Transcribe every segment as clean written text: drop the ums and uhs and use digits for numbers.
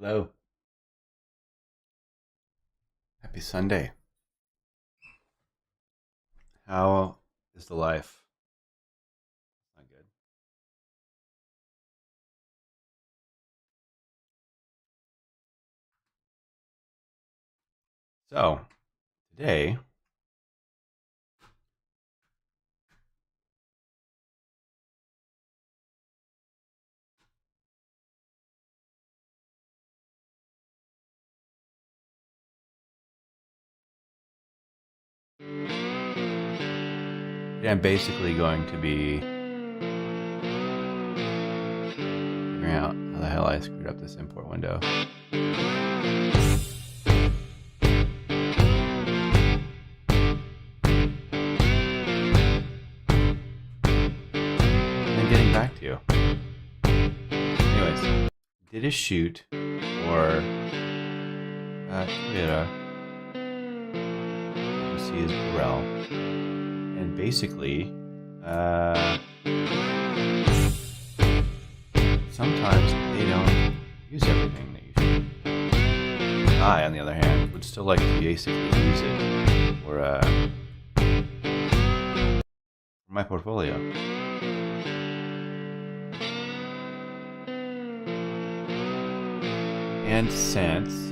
Hello. Happy Sunday. How is the life? Not good. So, today, I'm basically going to be figuring out how the hell I screwed up this import window. And then getting back to you. Anyways, did a shoot for Toyota. You see is Burrell. And basically, sometimes they don't use everything that you should. I, on the other hand, would still like to basically use it for my portfolio. And since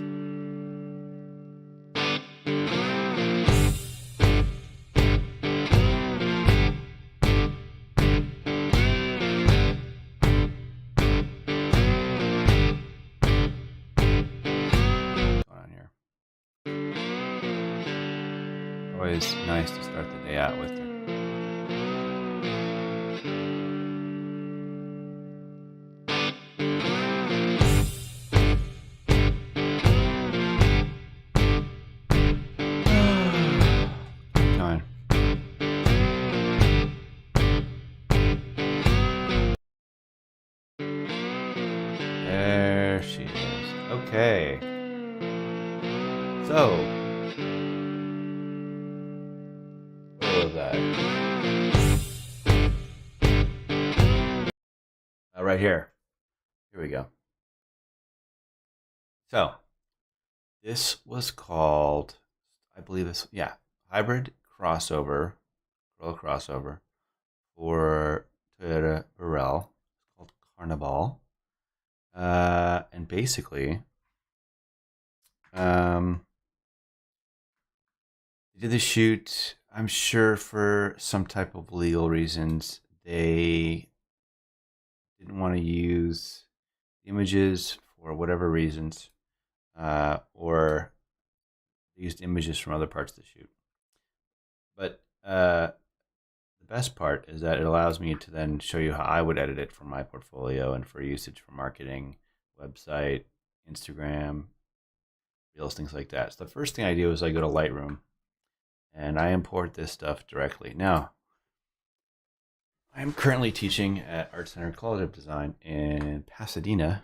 always nice to start the day out with it. Keep going. There she is. Okay. So, that right here. Here we go. So this was called, I believe this, yeah, hybrid crossover, crossover for Toyota Burrell. It's called Carnival. And basically, they did the shoot, I'm sure for some type of legal reasons. They didn't want to use images for whatever reasons, or they used images from other parts of the shoot. But the best part is that it allows me to then show you how I would edit it for my portfolio and for usage for marketing, website, Instagram, Reels, things like that. So the first thing I do is I go to Lightroom and I import this stuff directly. Now, I'm currently teaching at Art Center College of Design in Pasadena.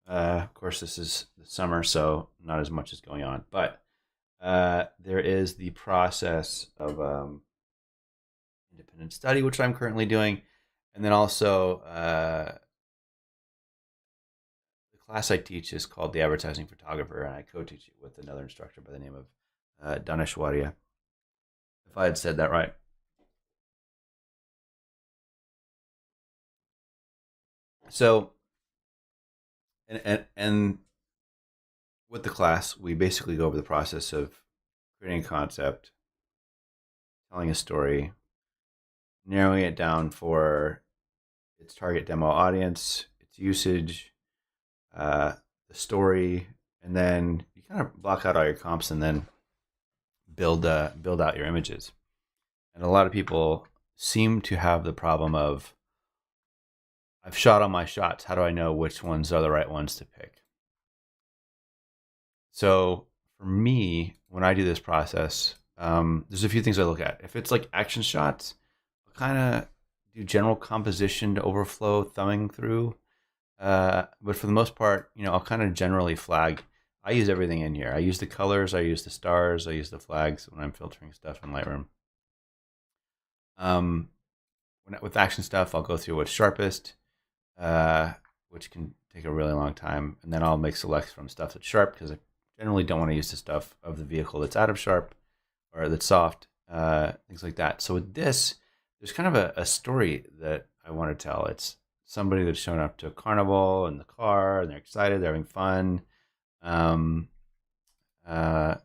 Of course, this is the summer, so not as much is going on. But there is the process of independent study, which I'm currently doing. And then also, the class I teach is called The Advertising Photographer, and I co-teach it with another instructor by the name of Danish Wadia. If I had said that right. So, and with the class, we basically go over the process of creating a concept, telling a story, narrowing it down for its target demo audience, its usage, the story, and then you kind of block out all your comps and then build out your images. And a lot of people seem to have the problem of, I've shot all my shots. How do I know which ones are the right ones to pick? So for me, when I do this process, there's a few things I look at. If it's like action shots, I'll kind of do general composition to overflow, thumbing through. But for the most part, I'll kind of generally flag. I use everything in here. I use the colors, I use the stars, I use the flags when I'm filtering stuff in Lightroom. With action stuff, I'll go through what's sharpest, which can take a really long time, and then I'll make selects from stuff that's sharp because I generally don't want to use the stuff of the vehicle that's out of sharp or that's soft, things like that. So with this, there's kind of a story that I want to tell. It's somebody that's shown up to a carnival in the car, and they're excited, they're having fun, um, uh,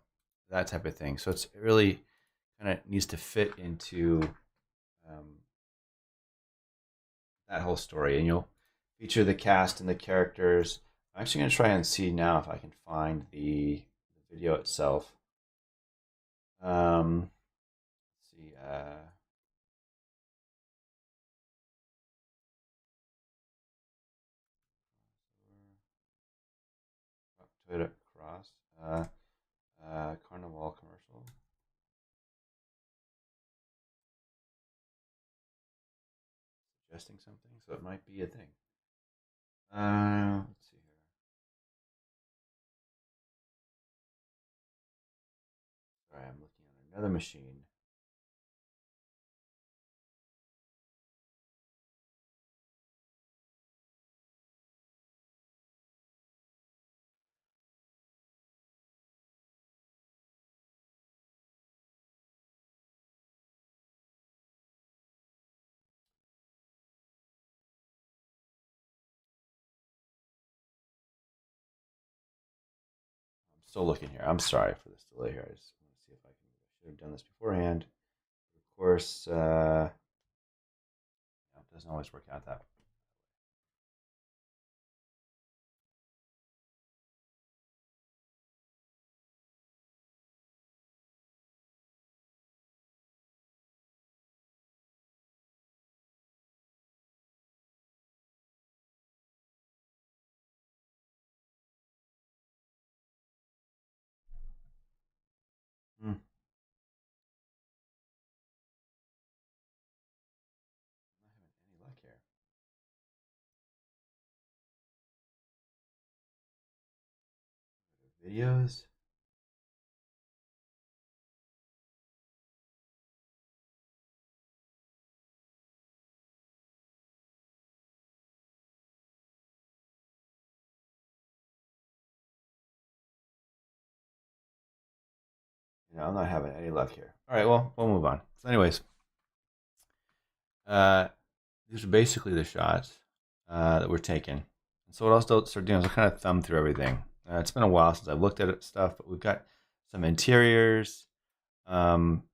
that type of thing. So it really kind of needs to fit into um, that whole story, and you'll feature the cast and the characters. I'm actually going to try and see now if I can find the video itself. Let's see. Toyota Cross. Carnival commercial. Suggesting something, so it might be a thing. Let's see here. Sorry, I'm looking at another machine. I'm still looking here. I'm sorry for this delay here. I just want to see if I can. I should have done this beforehand. Of course, it doesn't always work out that way. Hmm. I'm not having any luck here. Videos. I'm not having any luck here. All right, well, we'll move on. So, anyways, uh, these are basically the shots that were taken. And so what I'll start doing is I'll kind of thumb through everything. It's been a while since I've looked at it, stuff, but we've got some interiors, um,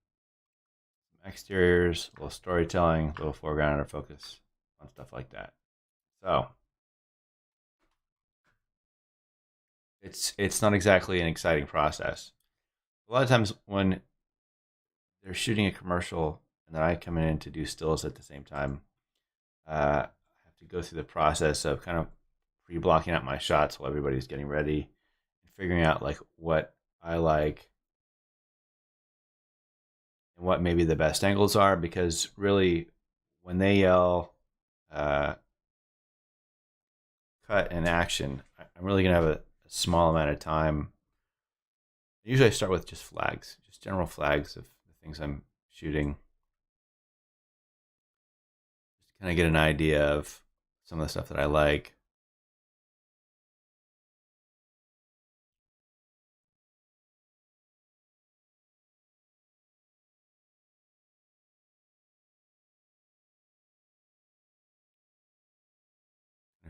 exteriors, a little storytelling, a little foreground or focus on stuff like that. So it's not exactly an exciting process. A lot of times when they're shooting a commercial and then I come in to do stills at the same time, I have to go through the process of kind of pre-blocking out my shots while everybody's getting ready and figuring out like what I like and what maybe the best angles are, because really when they yell uh, cut and action, I'm really gonna have a small amount of time. Usually I start with just flags, just general flags of the things I'm shooting, just to kind of get an idea of some of the stuff that I like.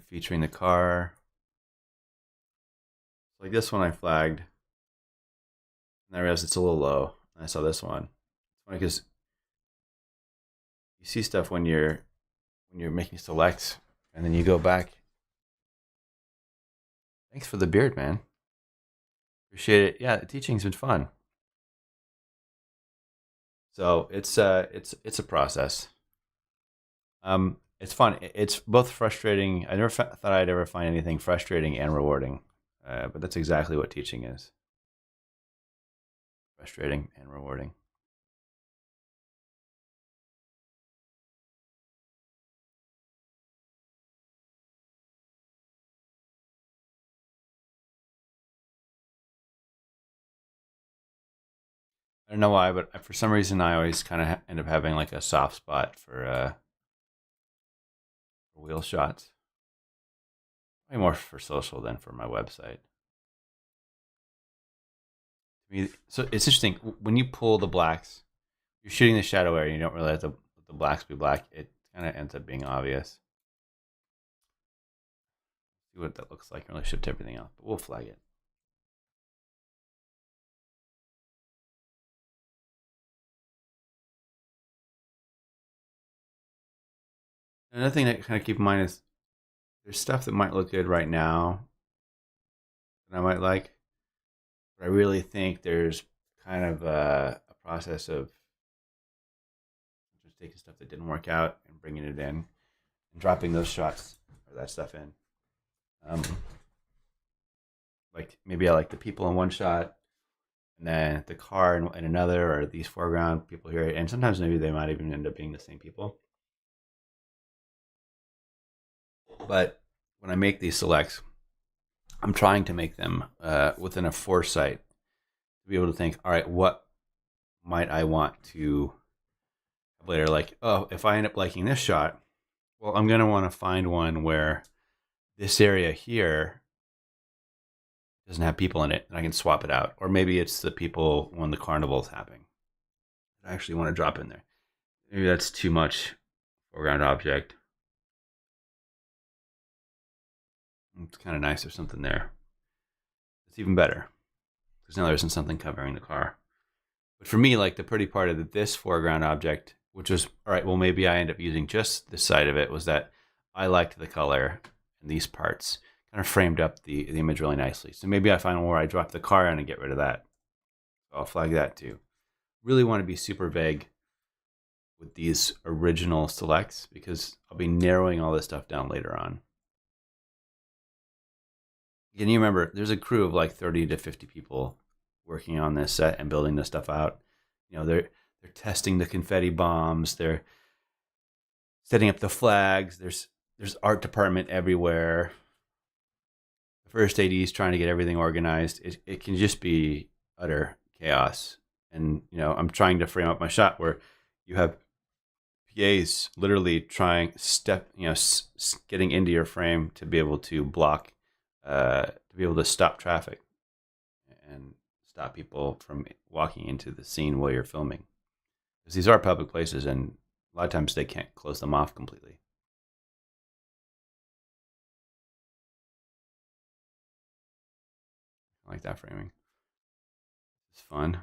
Featuring the car. Like this one I flagged, and I realized it's a little low. And I saw this one. It's funny because you see stuff when you're making selects, and then you go back. Thanks for the beard, man. Appreciate it. Yeah, the teaching's been fun. So it's a process. It's fun. It's both frustrating. I never thought I'd ever find anything frustrating and rewarding, but that's exactly what teaching is: frustrating and rewarding. I don't know why, but for some reason I always kind of end up having like a soft spot for wheel shots. Way more for social than for my website. So it's interesting when you pull the blacks, you're shooting the shadow area. You don't really have to let the blacks be black. It kind of ends up being obvious. See what that looks like in relationship to everything else, but we'll flag it. Another thing to kind of keep in mind is there's stuff that might look good right now that I might like, but I really think there's kind of a process of just taking stuff that didn't work out and bringing it in and dropping those shots or that stuff in. Um, like maybe I like the people in one shot and then the car in another, or these foreground people here, and sometimes maybe they might even end up being the same people. But when I make these selects, I'm trying to make them within a foresight to be able to think, all right, what might I want to later? Like, oh, if I end up liking this shot, well, I'm going to want to find one where this area here doesn't have people in it, and I can swap it out. Or maybe it's the people when the carnival is happening. I actually want to drop in there. Maybe that's too much foreground object. It's kind of nice. There's something there. It's even better because now there isn't something covering the car. But for me, like the pretty part of this foreground object, which was all right, well, maybe I end up using just this side of it, was that I liked the color in these parts. Kind of framed up the image really nicely. So maybe I find where I drop the car in and get rid of that. So I'll flag that too. Really want to be super vague with these original selects because I'll be narrowing all this stuff down later on. Can you remember there's a crew of like 30 to 50 people working on this set and building this stuff out. You know, they're testing the confetti bombs, they're setting up the flags, there's art department everywhere. The first AD is trying to get everything organized. It can just be utter chaos. And you know, I'm trying to frame up my shot where you have PAs literally trying getting into your frame to be able to block, to be able to stop traffic and stop people from walking into the scene while you're filming. Because these are public places, and a lot of times they can't close them off completely. I like that framing. It's fun.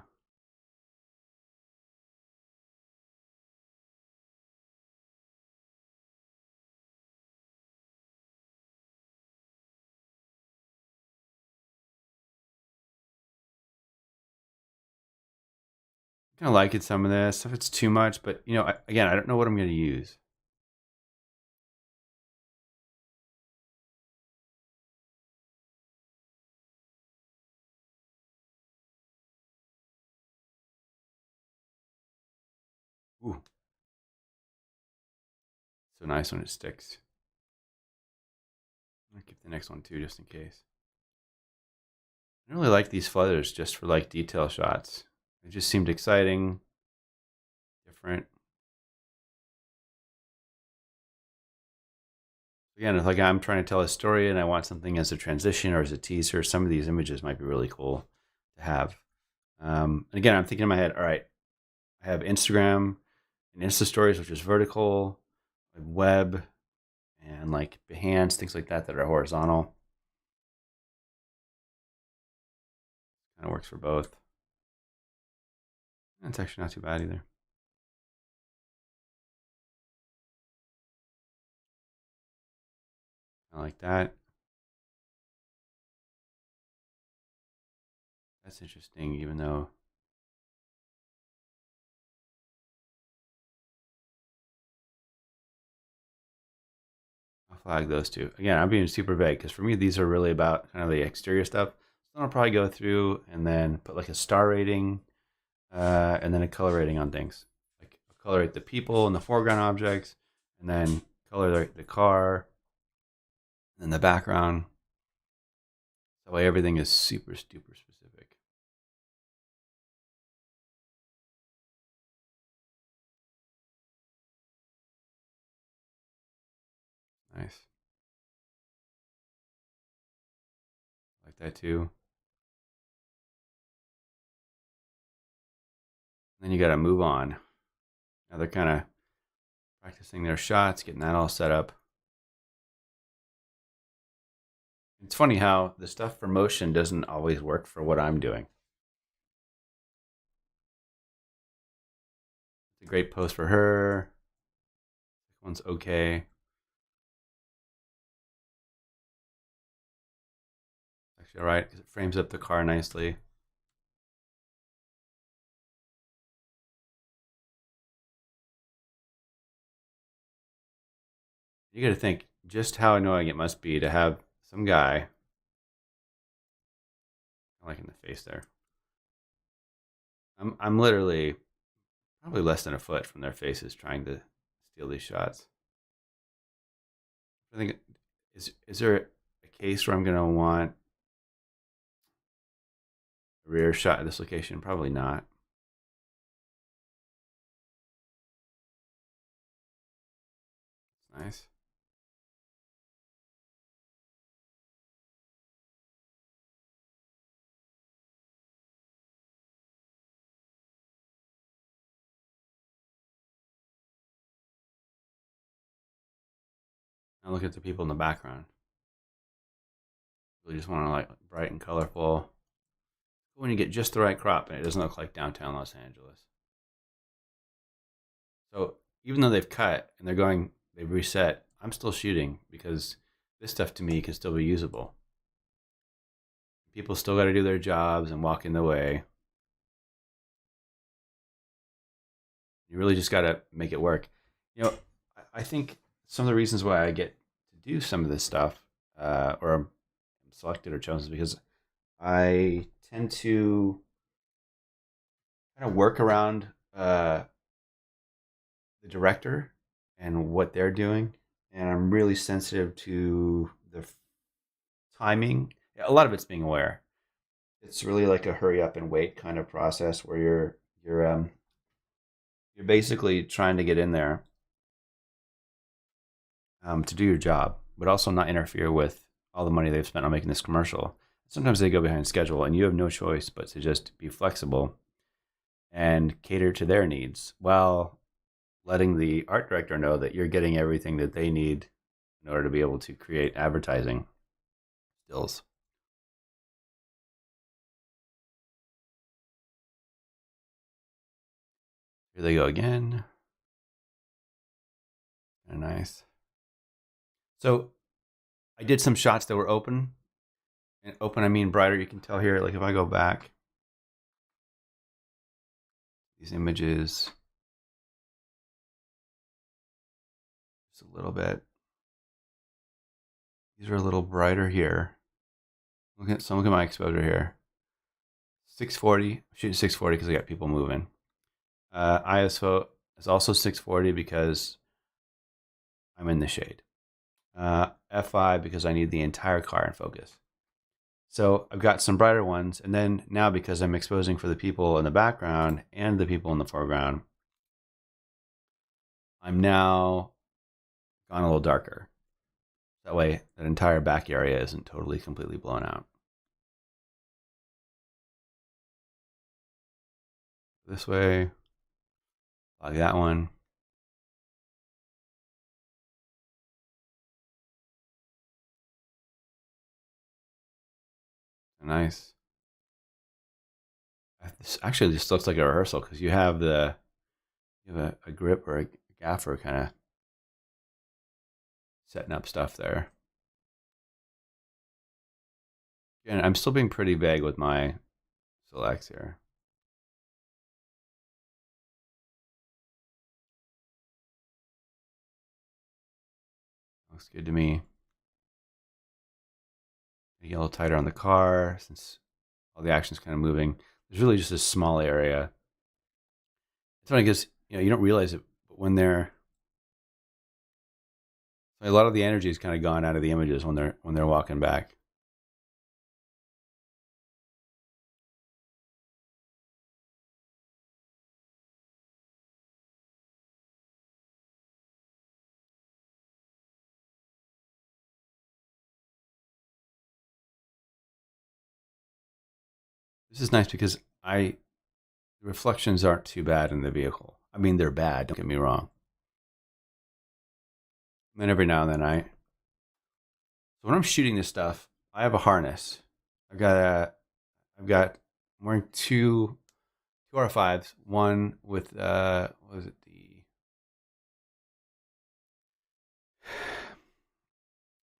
Kind of like it, some of this. If it's too much, but you know, again, I don't know what I'm going to use. Ooh, so nice when it sticks. I'll keep the next one too, just in case. I really like these flutters just for like detail shots. It just seemed exciting, different. Again, it's like I'm trying to tell a story and I want something as a transition or as a teaser. Some of these images might be really cool to have. And again, I'm thinking in my head, all right, I have Instagram and Insta Stories, which is vertical, web, and like Behance, things like that that are horizontal. Kind of works for both. That's actually not too bad either. I like that. That's interesting, even though I'll flag those two. Again, I'm being super vague because for me, these are really about kind of the exterior stuff. So I'll probably go through and then put like a star rating and then a color rating on things. Like color rate the people and the foreground objects, and then color the car and the background. That way everything is super, super specific. Nice. like that too. Then you got to move on. Now they're kind of practicing their shots, getting that all set up. It's funny how the stuff for motion doesn't always work for what I'm doing. It's a great pose for her. This one's okay. Actually, all right, because it frames up the car nicely. You got to think just how annoying it must be to have some guy, like in the face there. I'm literally probably less than a foot from their faces trying to steal these shots. I think is there a case where I'm gonna want a rear shot at this location? Probably not. Nice. Now look at the people in the background. Really just want to like bright and colorful. When you get just the right crop and it doesn't look like downtown Los Angeles. So even though they've cut and they've reset, I'm still shooting because this stuff to me can still be usable. People still got to do their jobs and walk in the way. You really just got to make it work. I think some of the reasons why I get to do some of this stuff, or I'm selected or chosen, is because I tend to kind of work around the director and what they're doing, and I'm really sensitive to the timing. A lot of it's being aware. It's really like a hurry up and wait kind of process where you're basically trying to get in there to do your job, but also not interfere with all the money they've spent on making this commercial. Sometimes they go behind schedule, and you have no choice but to just be flexible and cater to their needs while letting the art director know that you're getting everything that they need in order to be able to create advertising stills. Here they go again. Kind of nice. So I did some shots that were open. And open, I mean brighter. You can tell here, like if I go back, these images, just a little bit. These are a little brighter here. Look at my exposure here. 640. I'm shooting 640 because I got people moving. ISO is also 640 because I'm in the shade. F5 because I need the entire car in focus. So I've got some brighter ones, and then now because I'm exposing for the people in the background and the people in the foreground, I'm now gone a little darker. That way, that entire back area isn't totally completely blown out. This way, like that one. Nice. This actually just looks like a rehearsal because you have a grip or a gaffer kind of setting up stuff there. And I'm still being pretty vague with my selects here. Looks good to me. Get a little tighter on the car since all the action's kind of moving. There's really just a small area. It's funny because you don't realize it, but when a lot of the energy is kind of gone out of the images when they're walking back. This is nice because the reflections aren't too bad in the vehicle. I mean, they're bad, don't get me wrong. And then every now and then so when I'm shooting this stuff, I have a harness. I'm wearing two R5s, one with, what was it,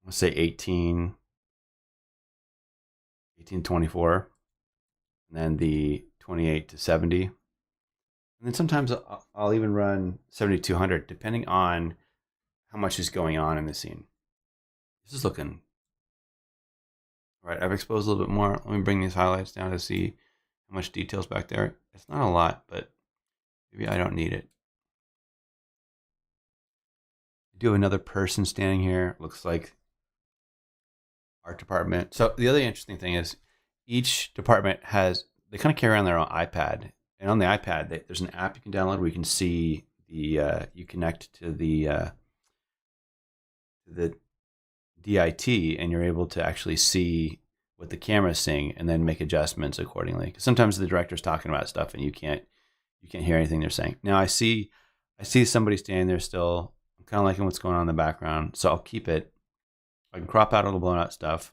let's say 1824, and then the 28 to 70. And then sometimes I'll even run 7200, depending on how much is going on in the scene. This is looking, all right, I've exposed a little bit more. Let me bring these highlights down to see how much detail's back there. It's not a lot, but maybe I don't need it. I do have another person standing here. Looks like art department. So the other interesting thing is each department they kind of carry on their own iPad. And on the iPad, there's an app you can download where you can see you connect to the DIT, and you're able to actually see what the camera's seeing and then make adjustments accordingly. Because sometimes the director's talking about stuff and you can't hear anything they're saying. Now I see somebody standing there still. I'm kind of liking what's going on in the background, so I'll keep it. I can crop out all the blown out stuff.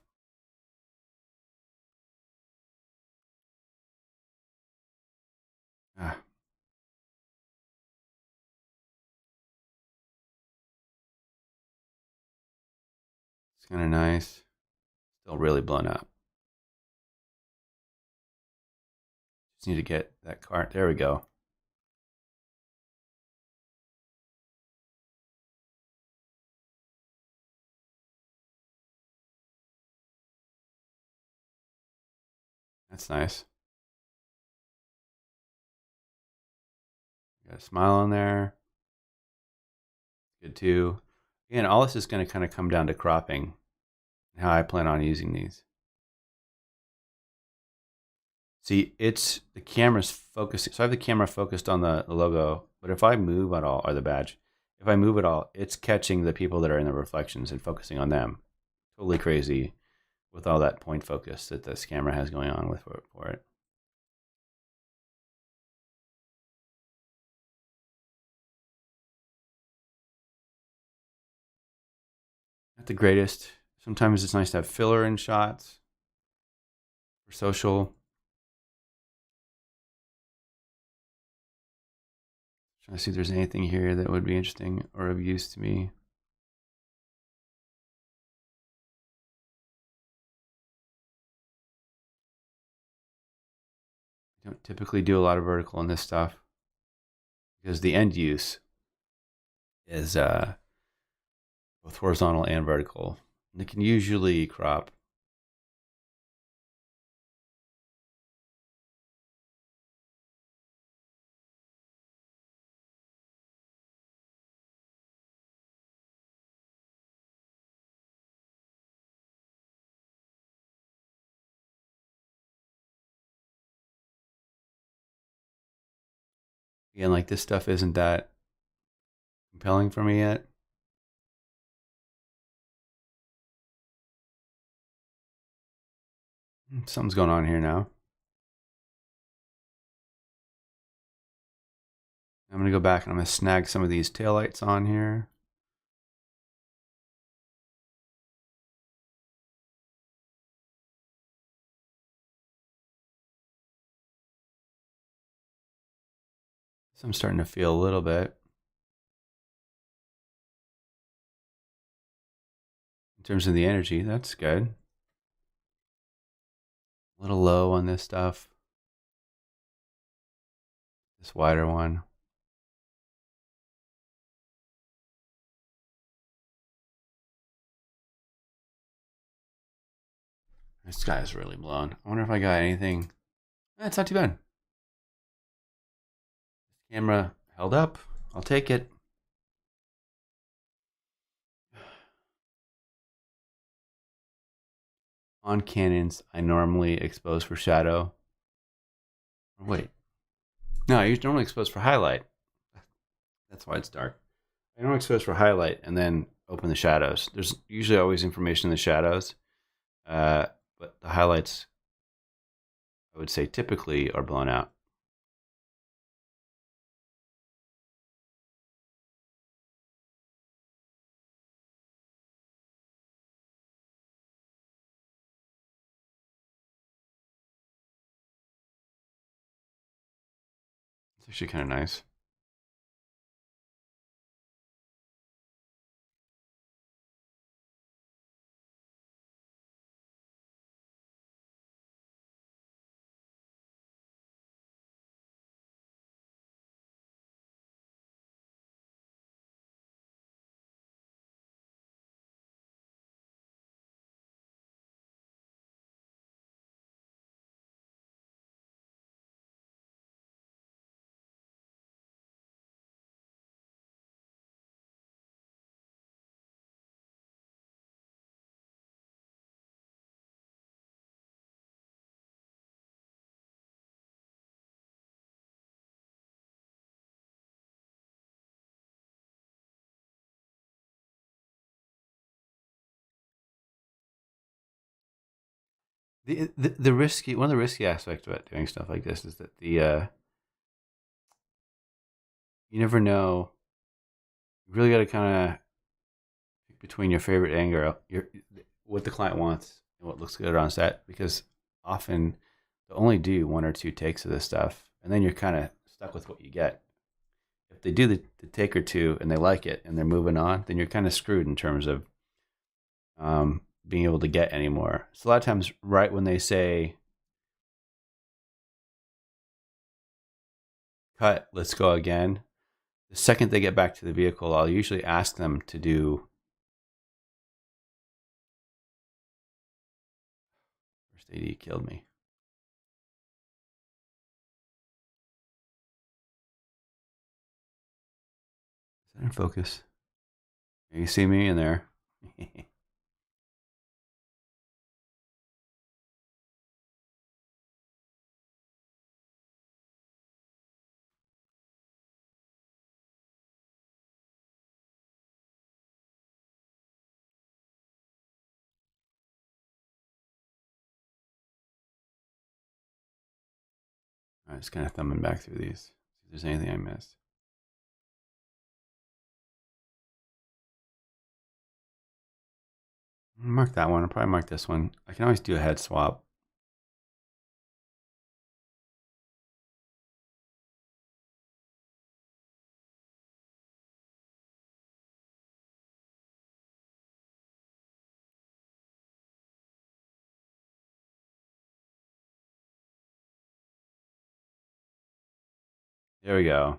It's kind of nice. Still really blown up. Just need to get that cart. There we go. That's nice. Got a smile on there. Good too. Again, all this is going to kind of come down to cropping and how I plan on using these. See, the camera's focusing. So I have the camera focused on the logo, but if I move at all, or the badge, if I move at all, it's catching the people that are in the reflections and focusing on them. Totally crazy with all that point focus that this camera has going on for it. Not the greatest. Sometimes it's nice to have filler in shots for social. Trying to see if there's anything here that would be interesting or of use to me. I don't typically do a lot of vertical in this stuff because the end use is both horizontal and vertical. And it can usually crop. Again, like this stuff isn't that compelling for me yet. Something's going on here now. I'm going to go back and I'm going to snag some of these taillights on here. So I'm starting to feel a little bit. In terms of the energy, that's good. A little low on this stuff. This wider one. This sky is really blown. I wonder if I got anything. It's not too bad. Camera held up. I'll take it. On Canons, I normally expose for shadow. Wait. No, I normally expose for highlight. That's why it's dark. I normally expose for highlight and then open the shadows. There's usually always information in the shadows. But the highlights, I would say typically are blown out. It's actually kind of nice. The risky one of the risky aspects about doing stuff like this is that you never know. You really got to kind of pick between your favorite angle, your what the client wants, and what looks good on set, because often they'll only do one or two takes of this stuff, and then you're kind of stuck with what you get. If they do the take or two and they like it and they're moving on, then you're kind of screwed in terms of being able to get any more. So a lot of times, right when they say cut, let's go again, the second they get back to the vehicle, I'll usually ask them to do. First AD killed me. Is that in focus? You see me in there? I'm just kind of thumbing back through these. See if there's anything I missed. Mark that one. I'll probably mark this one. I can always do a head swap. There we go.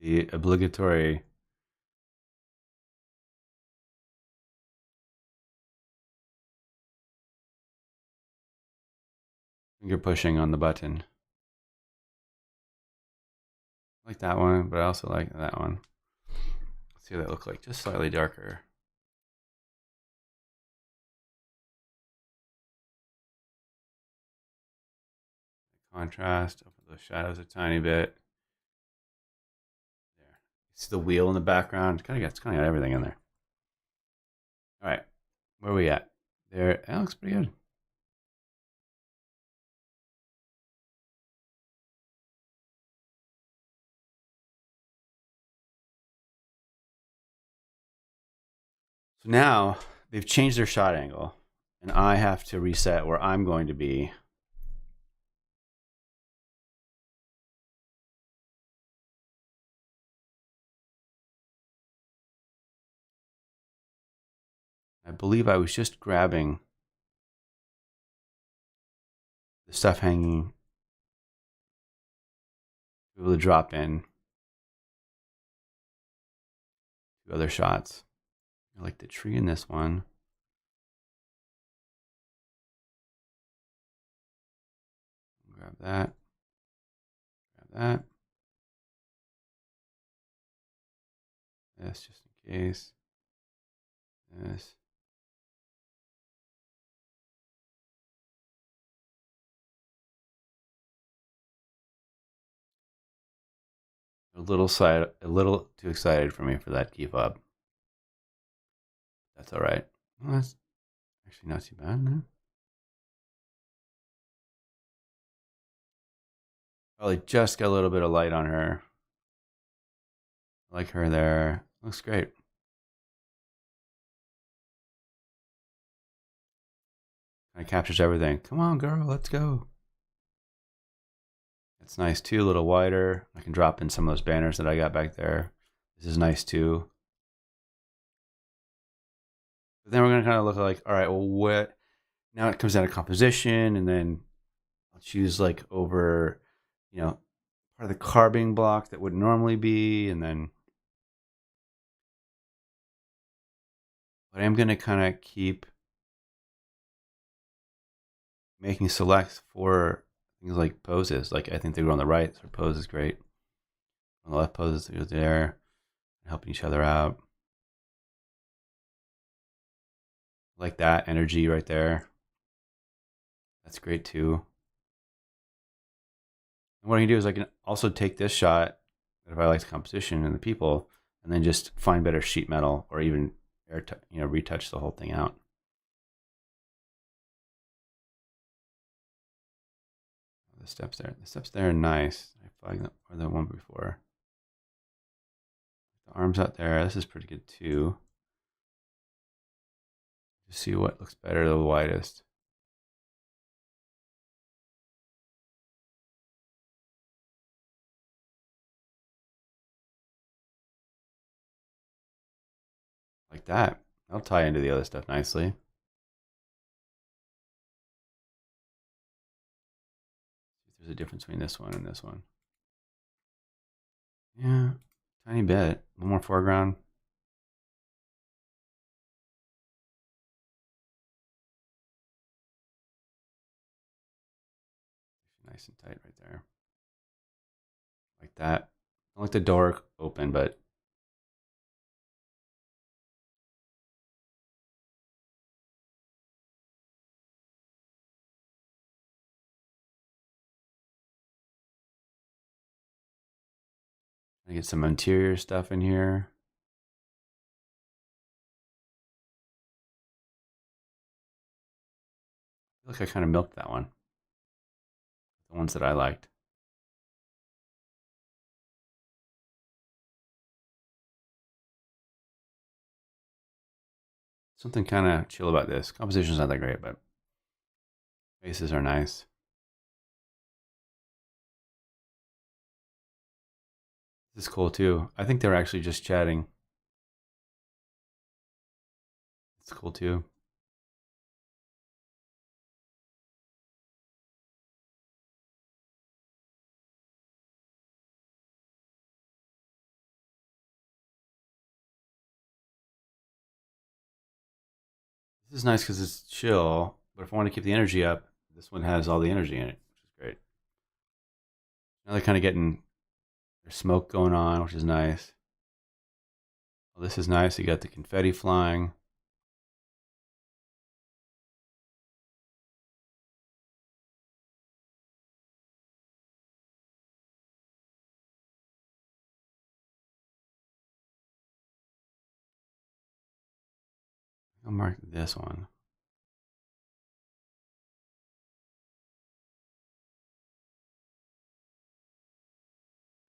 The obligatory. Finger pushing on the button. I like that one, but I also like that one. Let's see what that looks like. Just slightly darker. Contrast. Open the shadows a tiny bit. There. See the wheel in the background. It's kind of got everything in there. All right. Where are we at? There. That looks pretty good. So now they've changed their shot angle, and I have to reset where I'm going to be. I believe I was just grabbing the stuff hanging to be able to drop in two other shots. I like the tree in this one. Grab that. Grab that. This just in case. This. A little too excited for me for that key fob. That's all right. Well, that's actually not too bad, no? Probably just got a little bit of light on her. I like her there. Looks great. Kind of captures everything. Come on, girl, let's go. It's nice too, a little wider. I can drop in some of those banners that I got back there. This is nice too. But then we're gonna kind of look like, all right, well, what? Now it comes down to composition, and then I'll choose like over, part of the carbing block that would normally be, and then. But I'm gonna kind of keep making selects for things like poses. Like I think they go on the right, so pose is great. On the left, poses go there, helping each other out. Like that energy right there. That's great too. And what I can do is I can also take this shot if I like the composition and the people, and then just find better sheet metal or even retouch the whole thing out. The steps there are nice. I flagged the one before. The arms out there, this is pretty good too. Just see what looks better, the widest. Like that. That'll tie into the other stuff nicely. See if there's a difference between this one and this one. Yeah, tiny bit. One more foreground. Nice and tight right there. Like that. I don't like the door open, but I get some interior stuff in here. I feel like I kind of milked that one. The ones that I liked. Something kind of chill about this. Composition's not that great, but faces are nice. This is cool too. I think they're actually just chatting. It's cool too. This is nice because it's chill, but if I want to keep the energy up, this one has all the energy in it, which is great. Now they're kind of getting there's smoke going on, which is nice. Well, this is nice. You got the confetti flying. I'll mark this one.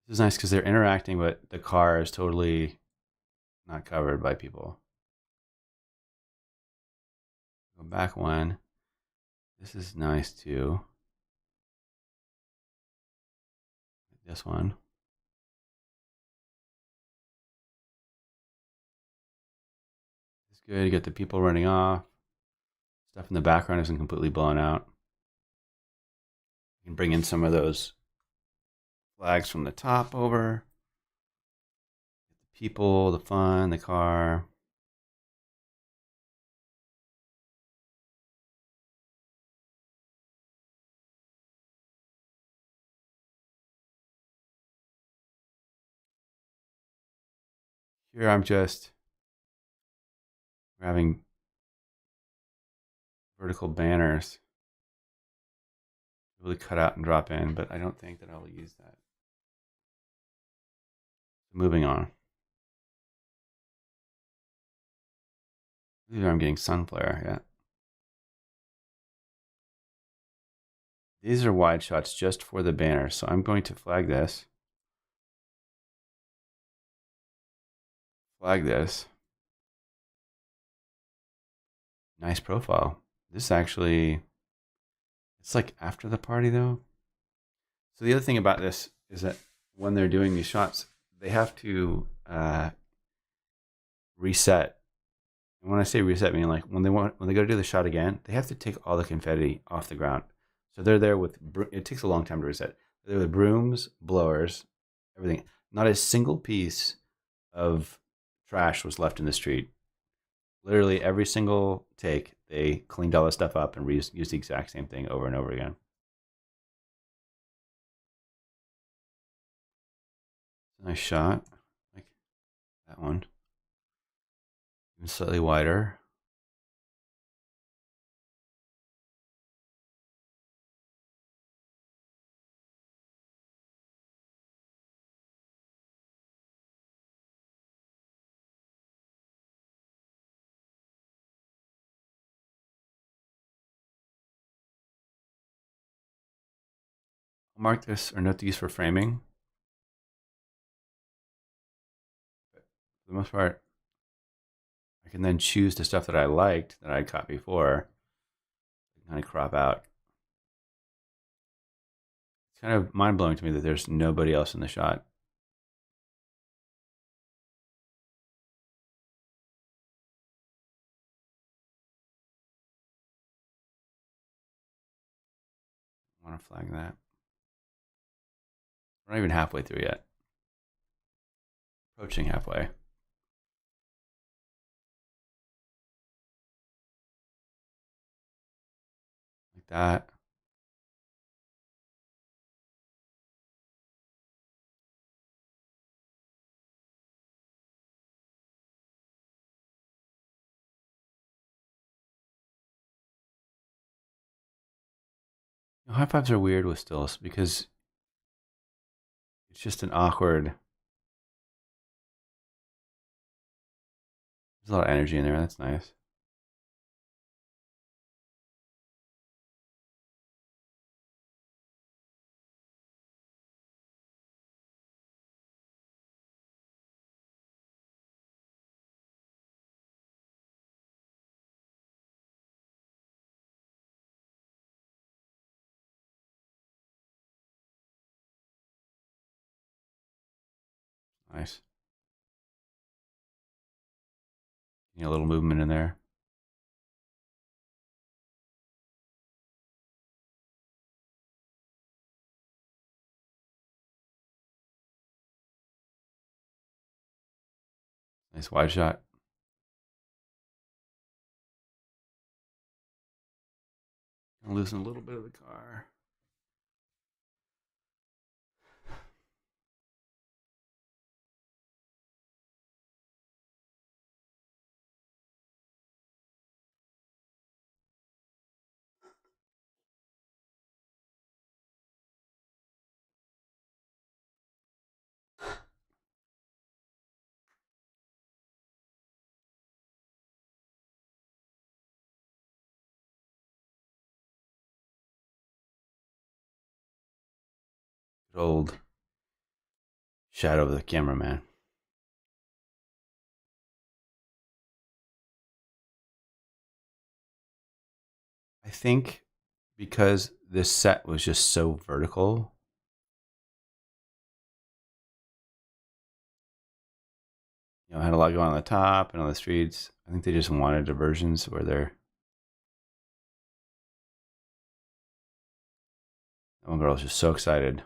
This is nice because they're interacting, but the car is totally not covered by people. Go back one. This is nice too. This one. It's good. You get the people running off. Stuff in the background isn't completely blown out. You can bring in some of those flags from the top over. The people, the fun, the car. Here I'm just grabbing vertical banners. Really cut out and drop in, but I don't think that I will use that. Moving on. Maybe I'm getting sun flare, yeah. These are wide shots just for the banner, so I'm going to flag this. Flag this. Nice profile. This actually, it's like after the party though. So the other thing about this is that when they're doing these shots, they have to reset. And when I say reset, I mean like when they go to do the shot again, they have to take all the confetti off the ground. So they're there with it takes a long time to reset. They're with brooms, blowers, everything. Not a single piece of trash was left in the street. Literally every single take, they cleaned all the stuff up and used the exact same thing over and over again. Nice shot, like that one. Even slightly wider. I'll mark this or note these for framing. For the most part, I can then choose the stuff that I liked that I caught before and kind of crop out. It's kind of mind blowing to me that there's nobody else in the shot. I want to flag that. We're not even halfway through yet. Approaching halfway. Like that. High fives are weird with stills because it's just an awkward. There's a lot of energy in there. That's nice. Nice. A little movement in there. Nice wide shot. Gonna loosen a little bit of the car. Good old shadow of the cameraman. I think because this set was just so vertical, had a lot going on the top and on the streets. I think they just wanted diversions where that one girl was just so excited.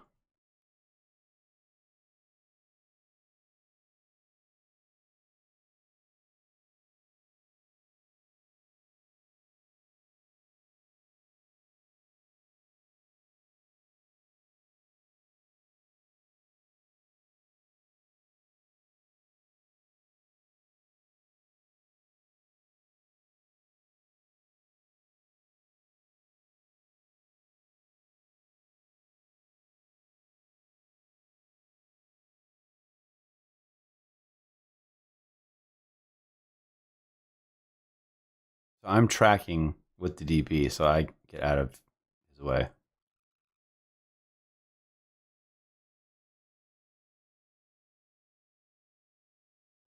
So I'm tracking with the DP, so I get out of his way.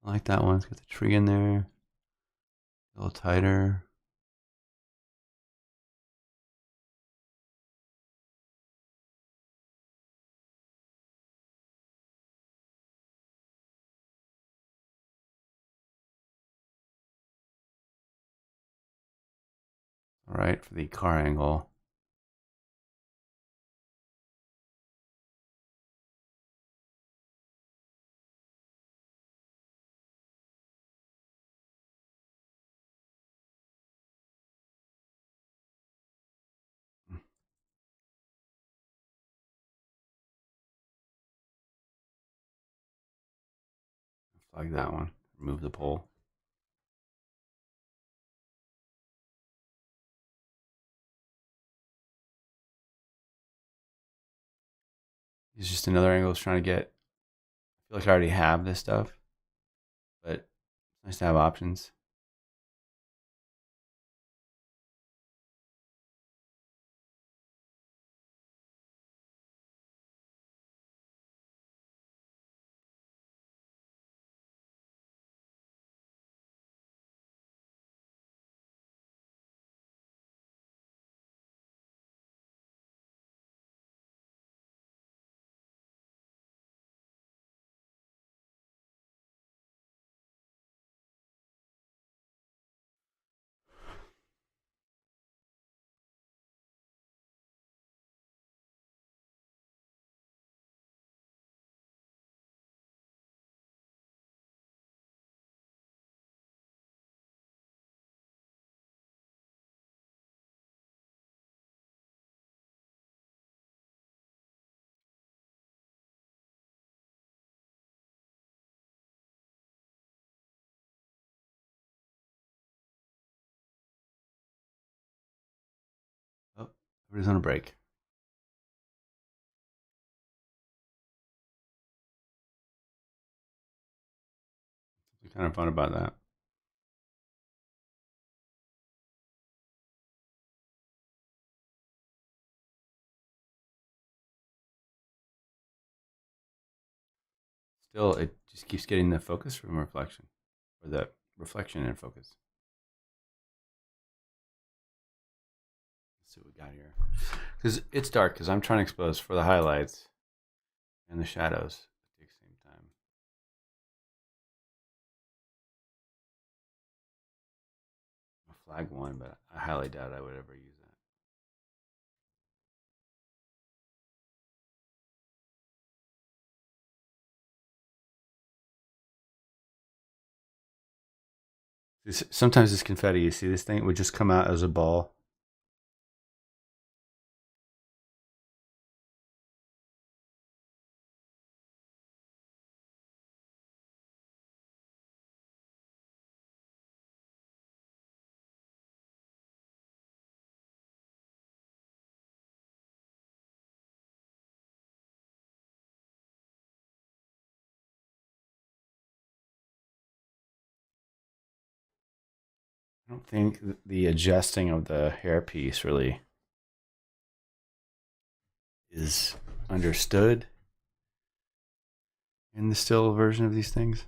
I like that one. It's got the tree in there. A little tighter. All right, for the car angle. Flag that one. Remove the pole. It's just another angle I was trying to get. I feel like I already have this stuff, but it's nice to have options. Oh, everybody's on a break. Something kind of fun about that. Still, it just keeps getting the focus from reflection, or the reflection in focus. Let's see what we got here. Because it's dark, because I'm trying to expose for the highlights and the shadows at the same time. A flag one, but I highly doubt I would ever use that. Sometimes this confetti, you see this thing, it would just come out as a ball. I don't think the adjusting of the hairpiece really is understood in the still version of these things.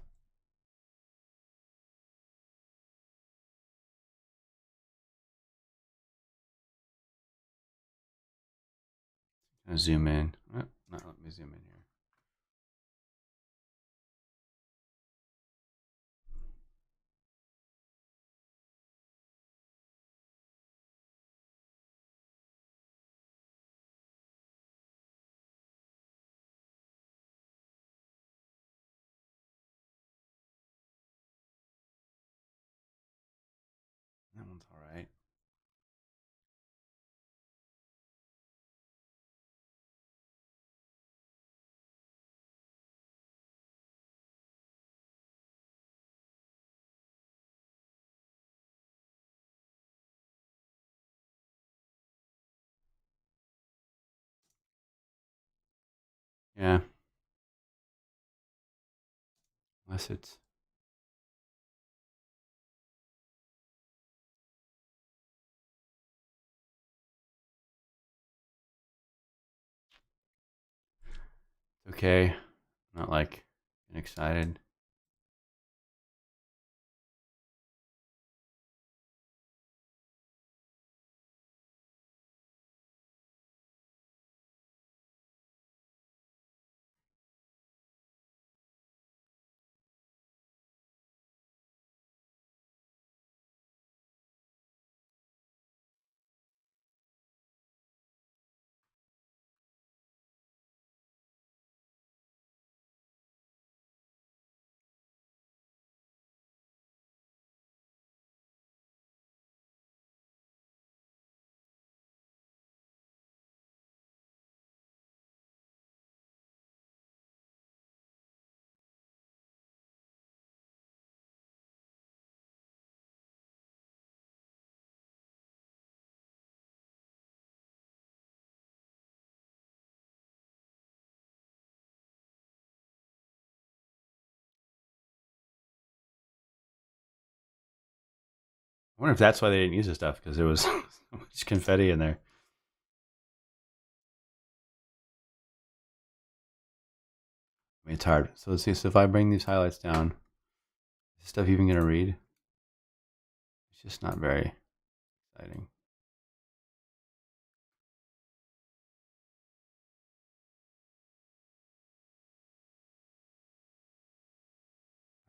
I'll zoom in. Oh, not let me zoom in here. That one's all right. Yeah, unless it's okay. Not like excited. wonder if that's why they didn't use this stuff, because there was so much confetti in there. I mean, it's hard. So let's see. So if I bring these highlights down, is this stuff even going to read? It's just not very exciting.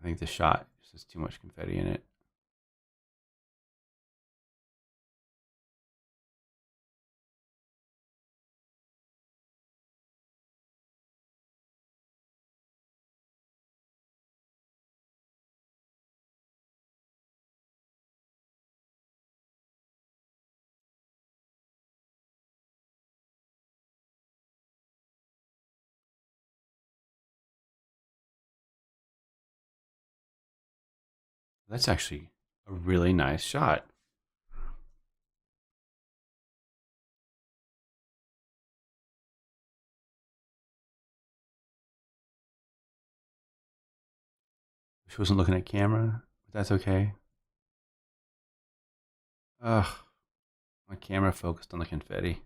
I think the shot just has too much confetti in it. That's actually a really nice shot. She wasn't looking at camera, but that's okay. Ugh, my camera focused on the confetti.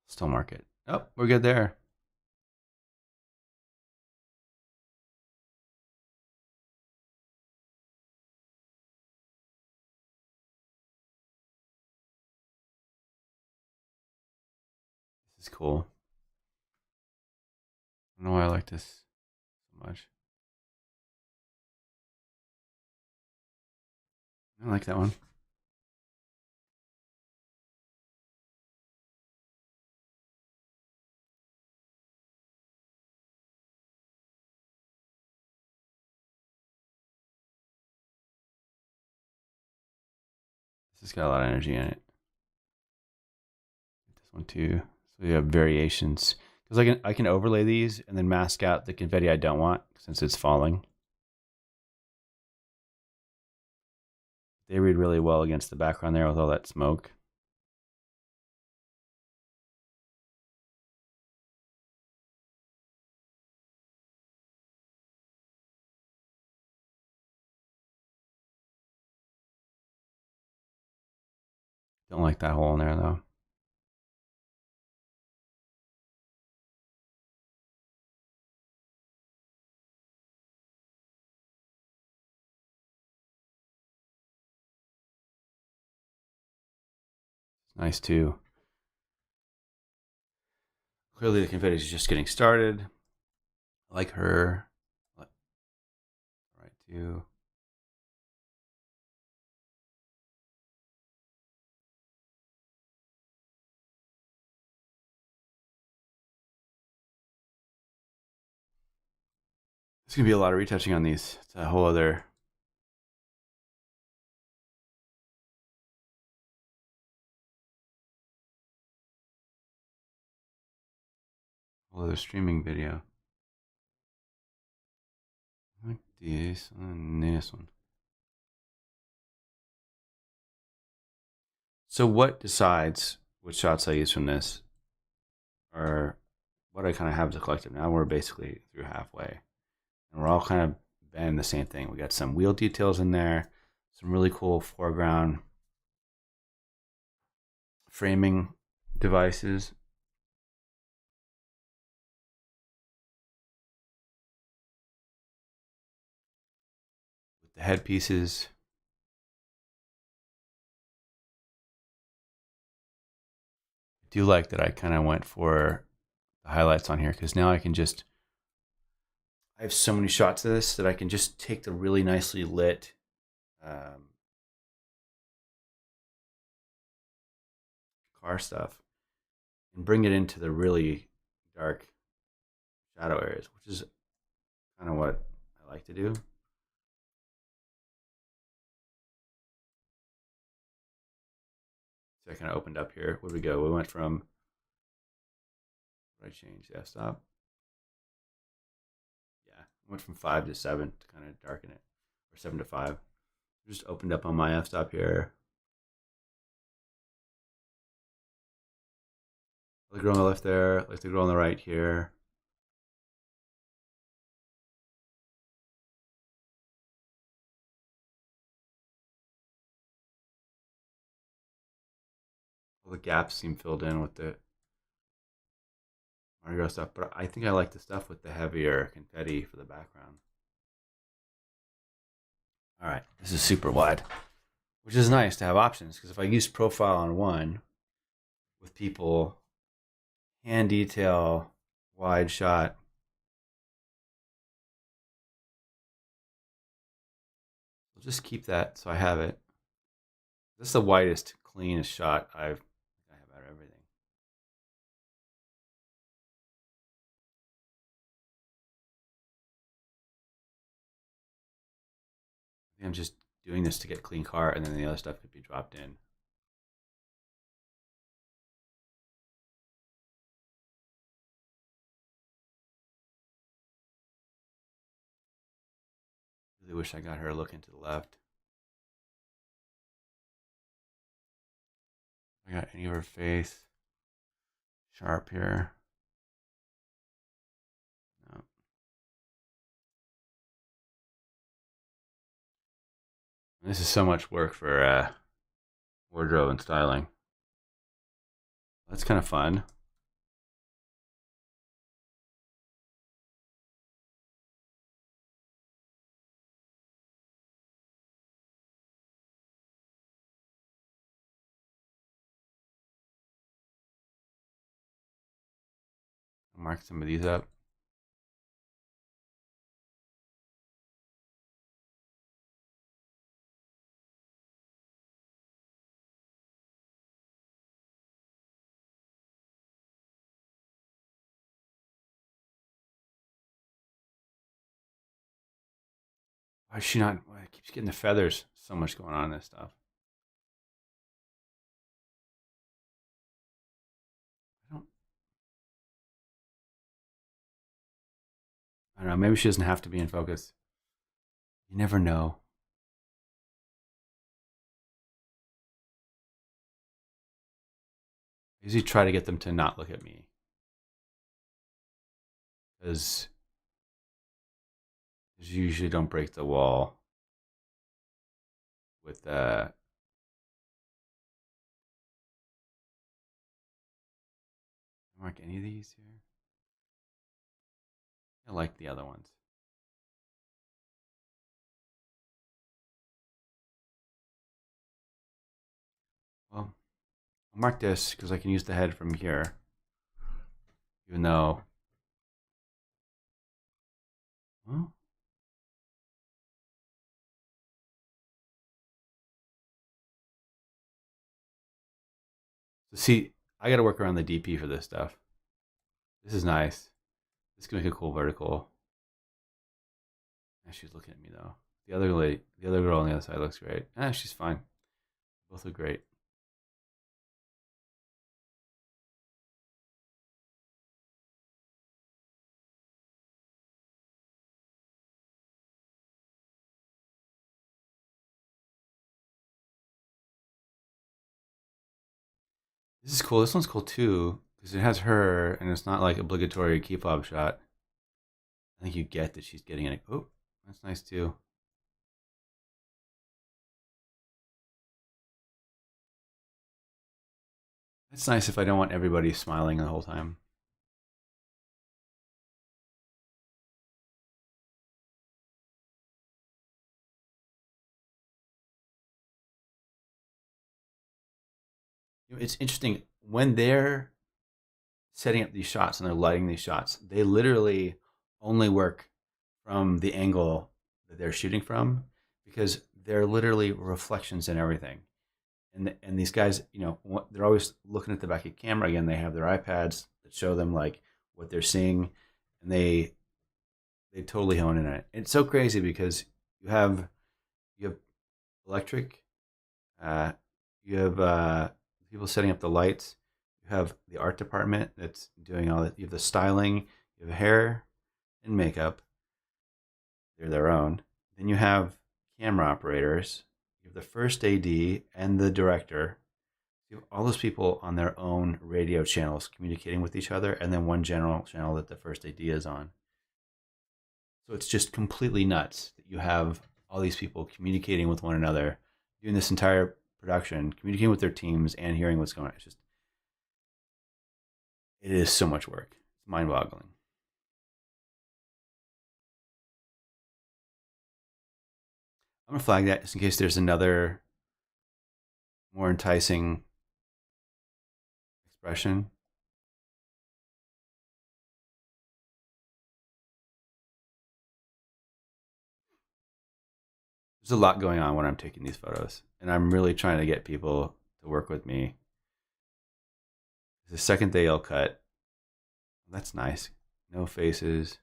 Still mark it. Oh, we're good there. This is cool. I don't know why I like this so much. I like that one. This has got a lot of energy in it. This one too. So we have variations, because I can overlay these and then mask out the confetti I don't want since it's falling. They read really well against the background there with all that smoke. Don't like that hole in there though. It's nice too. Clearly the confetti is just getting started. I like her. Right too. There's gonna be a lot of retouching on these. It's a whole other streaming video. Like this and this one. So what decides which shots I use from this, or what I kind of have as a collective? Now we're basically through halfway, and we're all kind of been the same thing. We got some wheel details in there, some really cool foreground framing devices. With the headpieces. I do like that I kind of went for the highlights on here, because now I can just, I have so many shots of this that I can just take the really nicely lit car stuff and bring it into the really dark shadow areas, which is kind of what I like to do. So I kind of opened up here. Where did we go? We went from, what did I change? The f-stop. Yeah, went from 5 to 7 to kind of darken it, or 7 to 5. Just opened up on my f-stop here. Like the girl on the left there, like the girl on the right here. All the gaps seem filled in with the Mardi Gras stuff, but I think I like the stuff with the heavier confetti for the background. All right, this is super wide, which is nice to have options, because if I use profile on one with people, hand detail, wide shot, I'll just keep that so I have it. This is the widest, cleanest shot I have out of everything. I think I'm just doing this to get clean car, and then the other stuff could be dropped in. Really wish I got her looking to the left. I got any of her face sharp here. No. This is so much work for wardrobe and styling. That's kind of fun. I'll mark some of these up. Why is she not? Why it keeps getting the feathers? So much going on in this stuff. I don't. I don't know. Maybe she doesn't have to be in focus. You never know. I usually try to get them to not look at me, because you usually don't break the wall with mark any of these here. I like the other ones. Well, I'll mark this because I can use the head from here, even though. Well, so see, I got to work around the DP for this stuff. This is nice. This can make a cool vertical. She's looking at me though. The other girl on the other side looks great. She's fine. Both look great. This is cool. This one's cool too because it has her, and it's not like obligatory key fob shot. I think you get that she's getting it. Oh, that's nice too. It's nice if I don't want everybody smiling the whole time. It's interesting when they're setting up these shots and they're lighting these shots. They literally only work from the angle that they're shooting from, because they're literally reflections in everything. And these guys, they're always looking at the back of the camera. Again, they have their iPads that show them like what they're seeing, and they totally hone in on it. It's so crazy because you have electric, you have people setting up the lights, you have the art department that's doing all that, you have the styling, you have hair and makeup, they're their own. Then you have camera operators, you have the first AD and the director. You have all those people on their own radio channels communicating with each other, and then one general channel that the first AD is on. So it's just completely nuts that you have all these people communicating with one another, doing this entire production, communicating with their teams, and hearing what's going on. It is so much work. It's mind-boggling. I'm gonna flag that just in case there's another more enticing expression. There's a lot going on when I'm taking these photos, and I'm really trying to get people to work with me. The second they all cut, that's nice. No faces.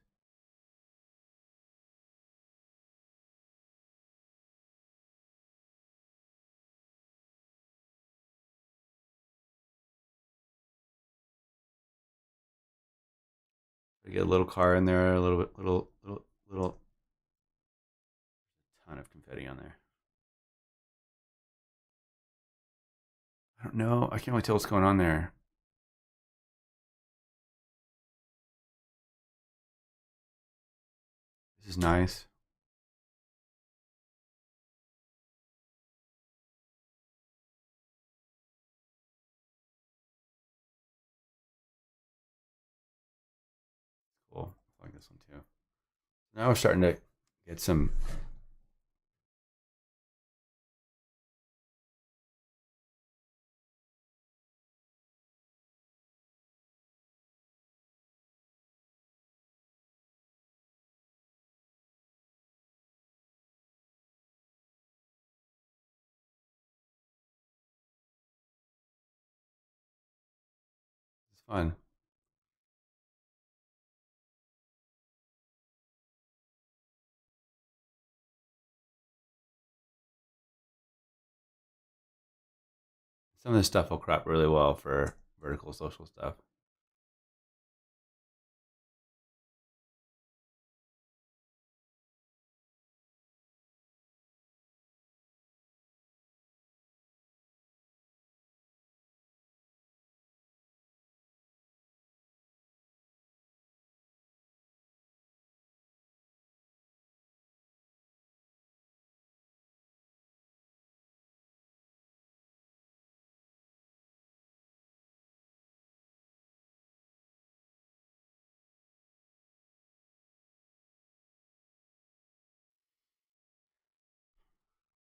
I get a little car in there, a little bit, little ton of confetti on there. I don't know. I can't really tell what's going on there. This is nice. Cool. I like this one too. Now we're starting to get some. It's fun. Some of this stuff will crop really well for vertical social stuff.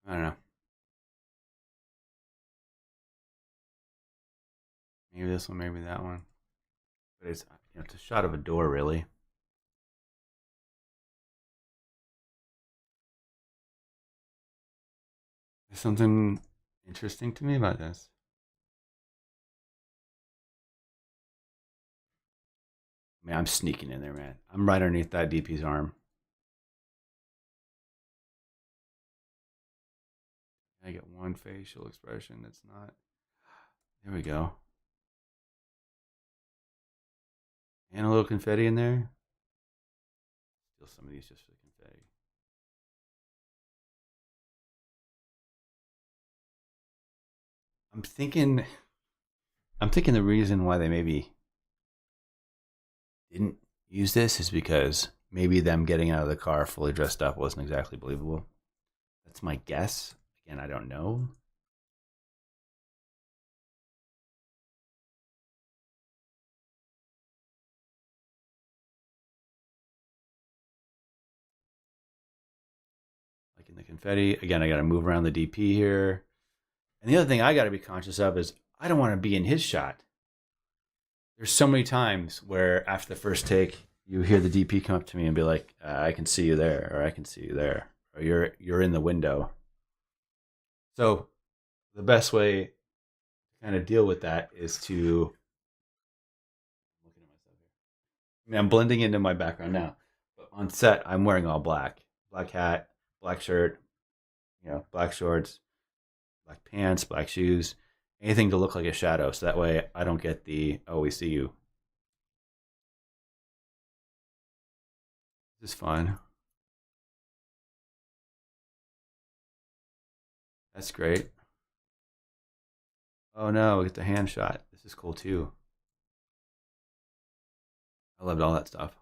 I don't know. Maybe this one, maybe that one. But it's a shot of a door, really. There's something interesting to me about this. Man, I'm sneaking in there, man. I'm right underneath that DP's arm. I get one facial expression that's not. There we go. And a little confetti in there. Steal some of these just for the confetti. I'm thinking. I'm thinking the reason why they maybe didn't use this is because maybe them getting out of the car fully dressed up wasn't exactly believable. That's my guess. Again, I don't know. Like in the confetti, again, I got to move around the DP here. And the other thing I got to be conscious of is I don't want to be in his shot. There's so many times where after the first take, you hear the DP come up to me and be like, "I can see you there," or "I can see you there," or "You're in the window." So the best way to kind of deal with that is to. I'm looking at myself here. I mean, I'm blending into my background now, but on set, I'm wearing all black, black hat, black shirt, black shorts, black pants, black shoes, anything to look like a shadow. So that way I don't get the, "Oh, we see you." This is fun. That's great. Oh no, we get the hand shot. This is cool too. I loved all that stuff.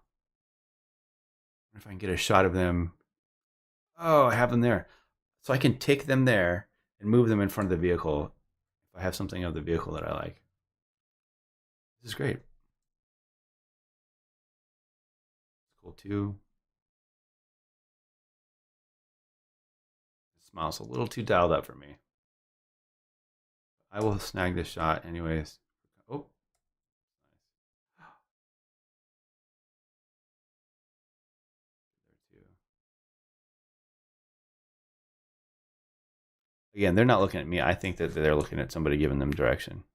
What if I can get a shot of them? Oh, I have them there. So I can take them there and move them in front of the vehicle if I have something of the vehicle that I like. This is great. It's cool too. It smiles a little too dialed up for me. I will snag this shot anyways. Oh, there too. Again, they're not looking at me. I think that they're looking at somebody giving them direction.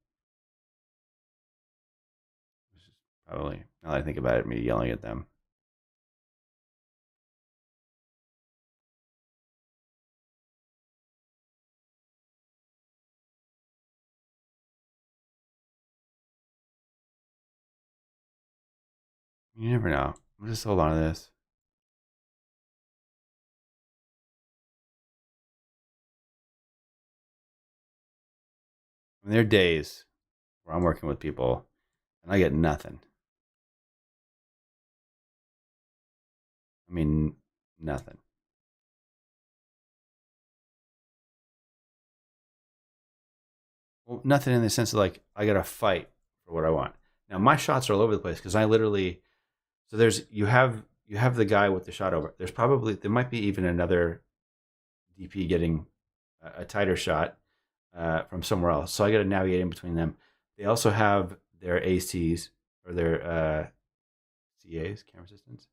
Which is probably, now that I think about it, me yelling at them. You never know. I'll just hold on to this. I mean, there are days where I'm working with people and I get nothing. I mean, nothing. Well, nothing in the sense of like I got to fight for what I want. Now my shots are all over the place because I literally. So there's you have the guy with the shot over. There might be even another DP getting a tighter shot from somewhere else. So I got to navigate in between them. They also have their ACs or their CAs, camera assistants,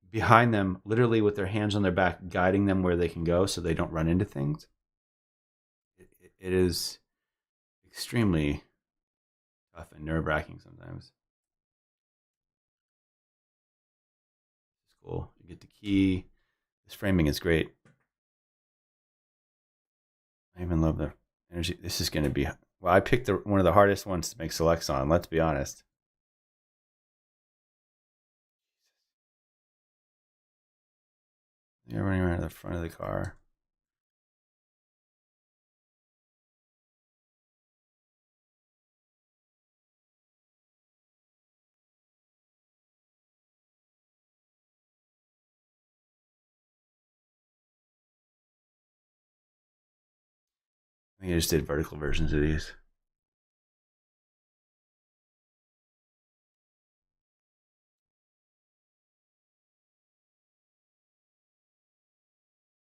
behind them, literally with their hands on their back, guiding them where they can go so they don't run into things. It is extremely tough and nerve-wracking sometimes. It's cool. You get the key. This framing is great. I even love the energy. This is going to be... Well, I picked one of the hardest ones to make selects on, let's be honest. You're running around the front of the car. I think I just did vertical versions of these.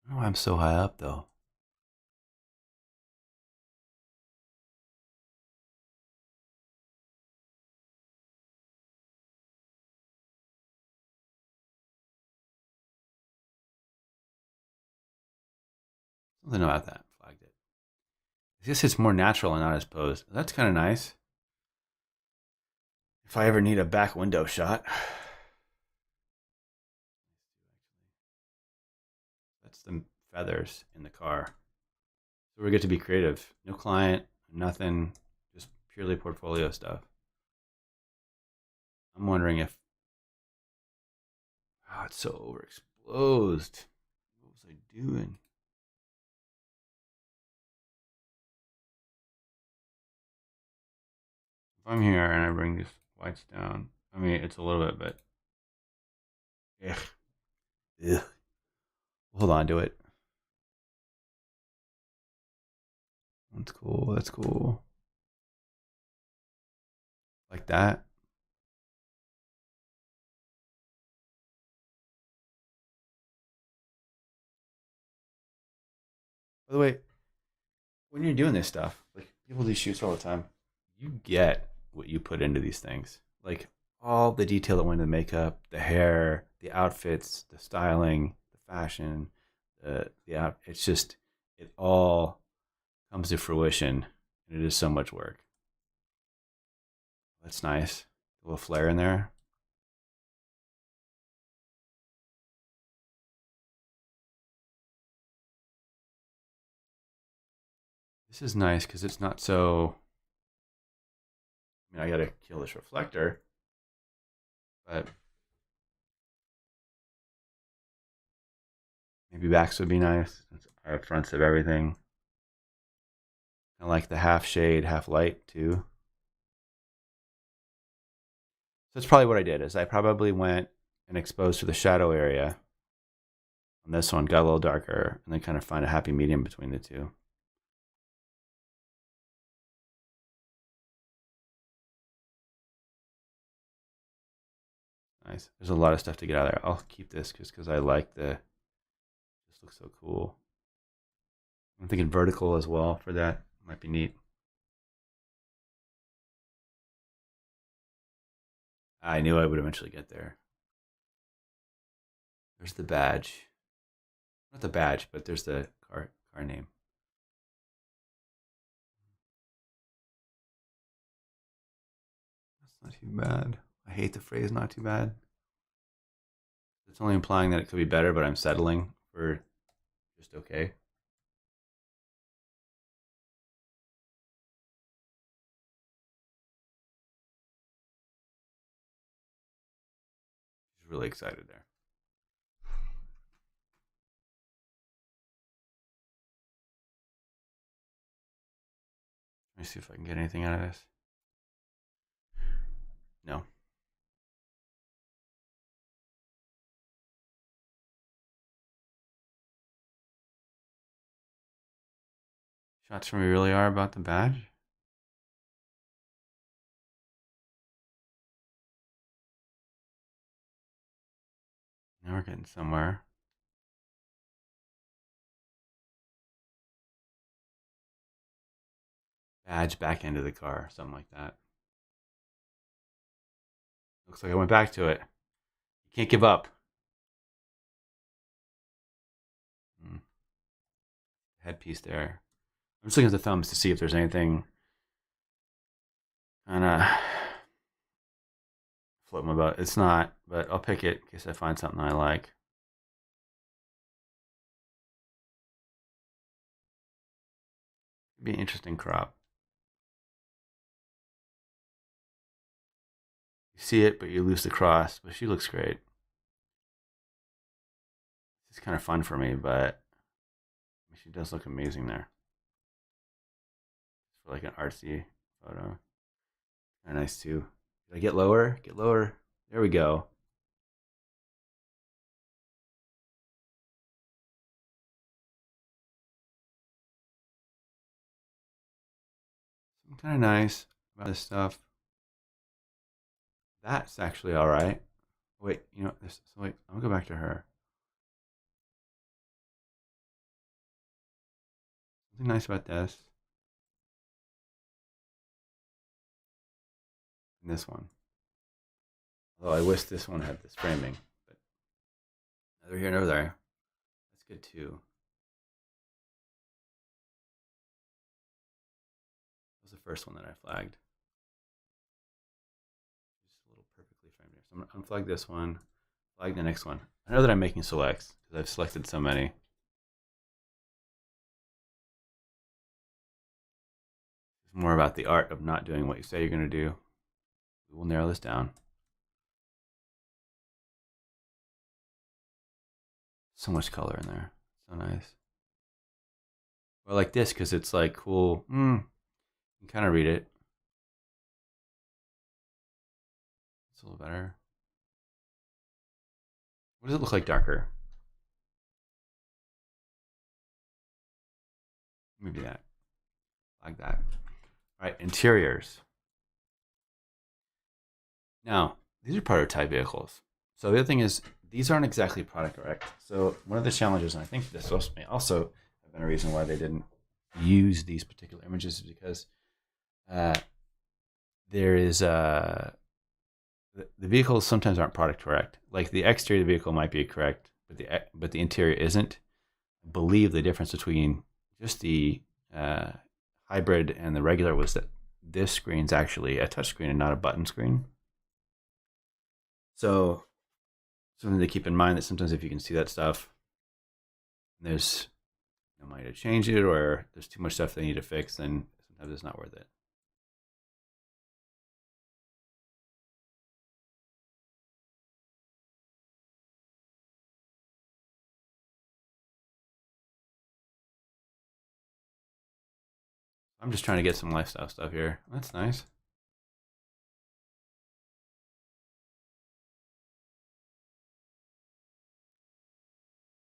I don't know why I'm so high up, though. Something about that flagged it. I guess it's more natural and not as posed. That's kind of nice. If I ever need a back window shot. That's the feathers in the car. So we get to be creative. No client, nothing, just purely portfolio stuff. I'm wondering if... Oh, it's so overexposed. What was I doing? If I'm here and I bring these whites down, I mean, it's a little bit, but... Ugh. Ugh. Hold on to it. That's cool. That's cool. Like that. By the way, when you're doing this stuff, like people do shoots all the time, you get what you put into these things. Like all the detail that went into the makeup, the hair, the outfits, the styling, the fashion, it's just it all comes to fruition, and it is so much work. That's nice. A little flair in there. This is nice because it's not so. I mean, I gotta kill this reflector, but maybe backs would be nice. Our fronts of everything. I like the half shade, half light too. So that's probably what I did. Is I probably went and exposed to the shadow area on this one, got a little darker, and then kind of find a happy medium between the two. Nice. There's a lot of stuff to get out of there. I'll keep this just because I like the. This looks so cool. I'm thinking vertical as well for that. Might be neat. I knew I would eventually get there. There's the badge. Not the badge, but there's the car name. That's not too bad. I hate the phrase "not too bad." It's only implying that it could be better, but I'm settling for just okay. She's really excited there. Let me see if I can get anything out of this. No. Shots from me really are about the badge. Now we're getting somewhere. Badge back into the car, something like that. Looks like I went back to it. You can't give up. Headpiece there. I'm just looking at the thumbs to see if there's anything kind of floating about. It's not, but I'll pick it in case I find something I like. It'd be an interesting crop. You see it, but you lose the cross. But she looks great. It's kind of fun for me, but she does look amazing there. For like an artsy photo. Kind of nice too. Did I get lower? Get lower. There we go. Something kind of nice about this stuff. That's actually all right. Wait, you know this. So wait, I'll go back to her. Something nice about this. And this one. Although I wish this one had this framing, but neither here nor there. That's good too. That was the first one that I flagged. Just a little perfectly framed here. So I'm gonna unflag this one, flag the next one. I know that I'm making selects because I've selected so many. It's more about the art of not doing what you say you're gonna do. We will narrow this down. So much color in there. So nice. I like this because it's like cool. You can kind of read it. It's a little better. What does it look like darker? Maybe that. Like that. All right, interiors. Now, these are prototype vehicles. So the other thing is, these aren't exactly product correct. So one of the challenges, and I think this may also have been a reason why they didn't use these particular images, is because there is the vehicles sometimes aren't product correct. Like the exterior of the vehicle might be correct, but the interior isn't. I believe the difference between just the hybrid and the regular was that this screen's actually a touch screen and not a button screen. So something to keep in mind that sometimes if you can see that stuff, there's no money to change it, or there's too much stuff they need to fix, then sometimes it's not worth it. I'm just trying to get some lifestyle stuff here. That's nice.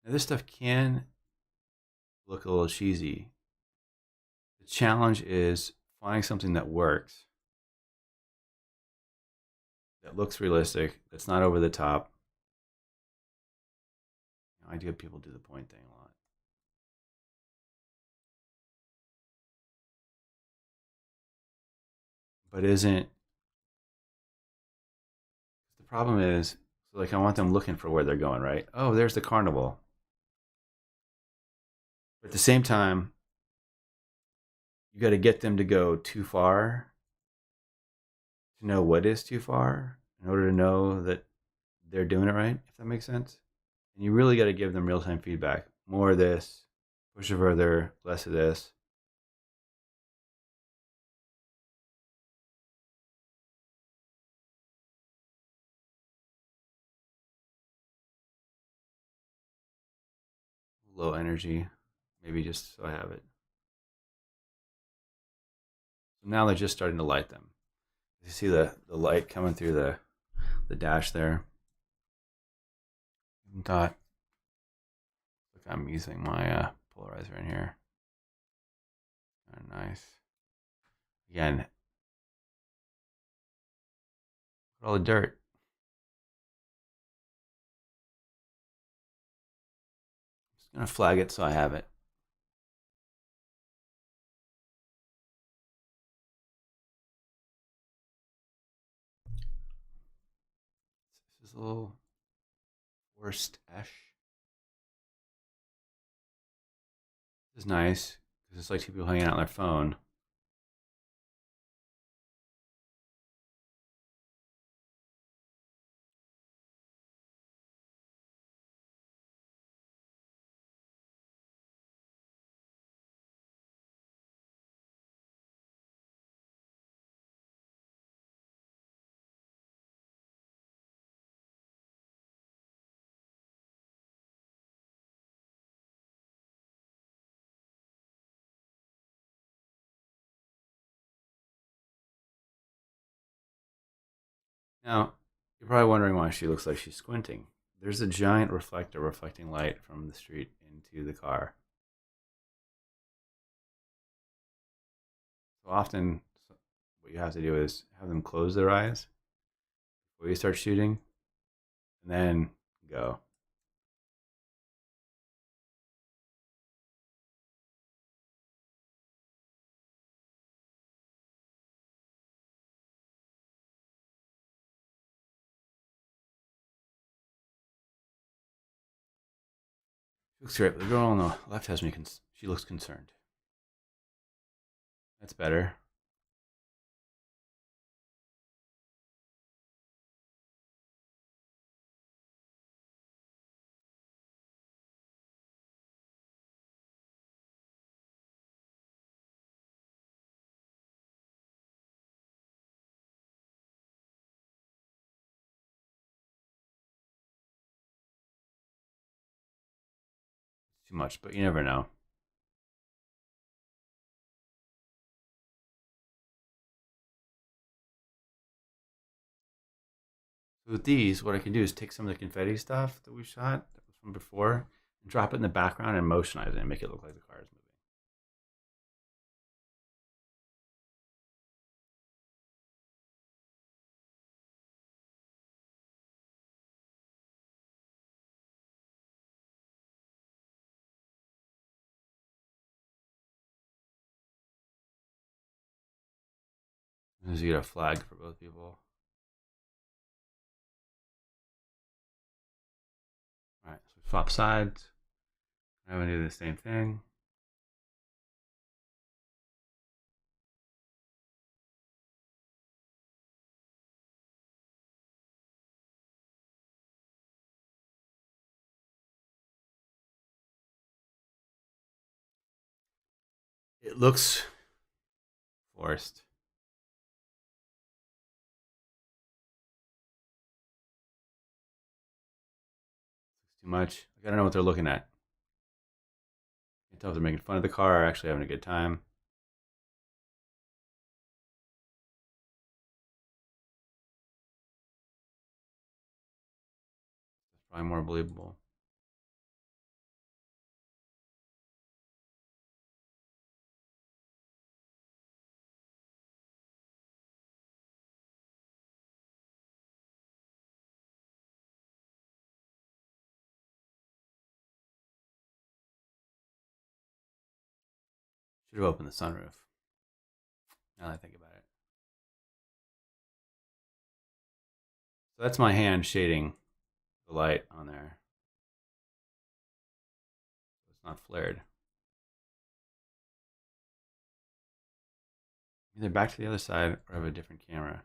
Now, this stuff can look a little cheesy. The challenge is finding something that works, that looks realistic, that's not over the top. I do have people do the point thing a lot. But isn't the problem is, so like I want them looking for where they're going, right? Oh, there's the carnival. But at the same time, you got to get them to go too far to know what is too far in order to know that they're doing it right, if that makes sense. And you really got to give them real time feedback. More of this, push it further, less of this. Low energy, maybe just so I have it. So now they're just starting to light them. You see the light coming through the dash there. Dot. Look, I'm using my polarizer in here. Nice. Again, all the dirt. Just gonna flag it so I have it. This is a little worst-ish. This is nice because it's like two people hanging out on their phone. Now, you're probably wondering why she looks like she's squinting. There's a giant reflector reflecting light from the street into the car. So often, what you have to do is have them close their eyes before you start shooting, and then go. She looks great, but the girl on the left has me. She looks concerned. That's better. It's too much, but you never know. So with these, what I can do is take some of the confetti stuff that we shot that was from before and drop it in the background and motionize it and make it look like the car is moving. As you get a flag for both people. All right, so swap sides. I'm gonna do the same thing. It looks forced. It's too much. Like, I don't know what they're looking at. I can tell if they're making fun of the car or actually having a good time. That's probably more believable. Should have opened the sunroof. Now that I think about it. So that's my hand shading the light on there. It's not flared. Either back to the other side or have a different camera.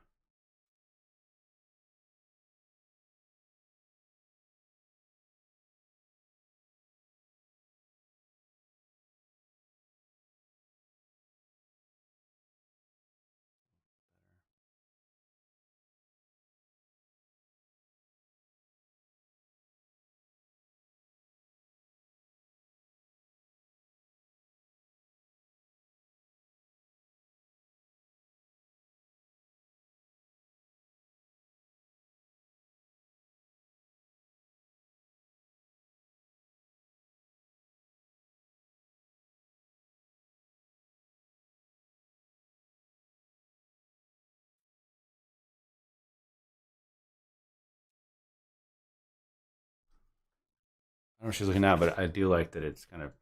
I don't know what she's looking at, but I do like that it's kind of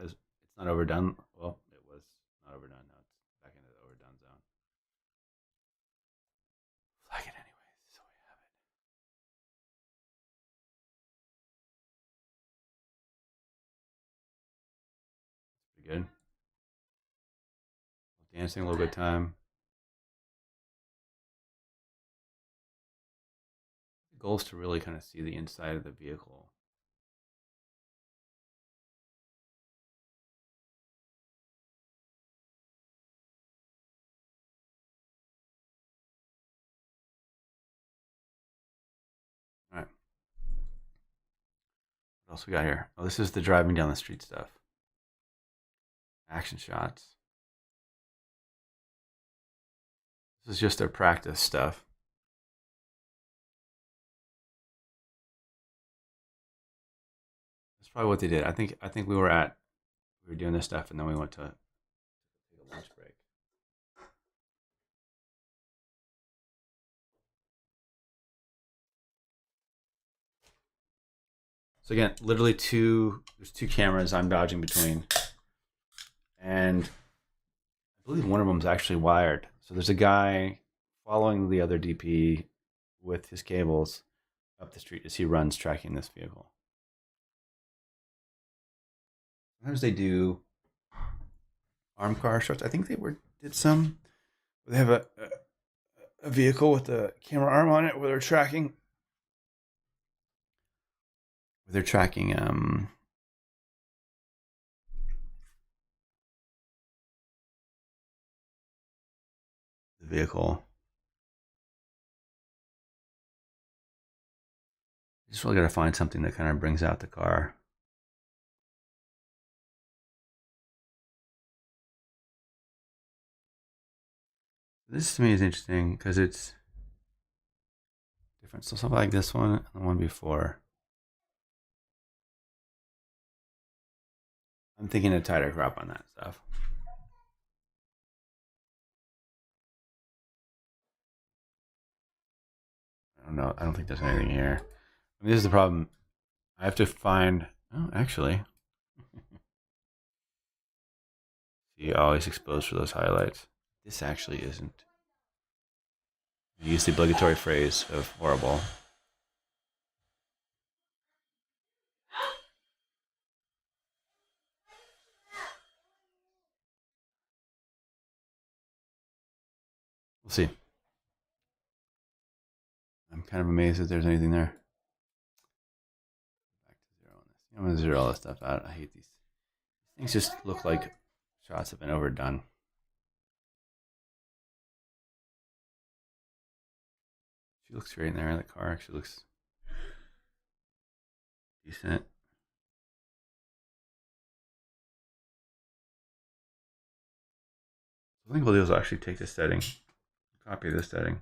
it's not overdone. Well, it was not overdone. Now it's back into the overdone zone. Flag it anyways, so we have it. Pretty good. Dancing a little bit of time. The goal is to really kind of see the inside of the vehicle. All right. What else we got here? Oh, this is the driving down the street stuff. Action shots. This is just their practice stuff. That's probably what they did. I think we were doing this stuff and then we went to take a lunch break. So again, literally there's two cameras I'm dodging between. And I believe one of them is actually wired. So there's a guy following the other DP with his cables up the street as he runs tracking this vehicle. Sometimes they do arm car shots. I think did some. They have a vehicle with a camera arm on it where they're tracking. The vehicle. You just really got to find something that kind of brings out the car. This to me is interesting because it's different. So something like this one and the one before. I'm thinking a tighter crop on that stuff. I don't know. I don't think there's anything here. I mean, this is the problem. I have to find. Oh, actually. See, always exposed for those highlights. This actually isn't. I use the obligatory phrase of horrible. We'll see. I'm kind of amazed that there's anything there. Back to zero on this. I'm going to zero all this stuff out. I hate these. Things just look like shots have been overdone. She looks great in there. The car actually looks decent. I think what we'll do is actually take this setting, copy this setting.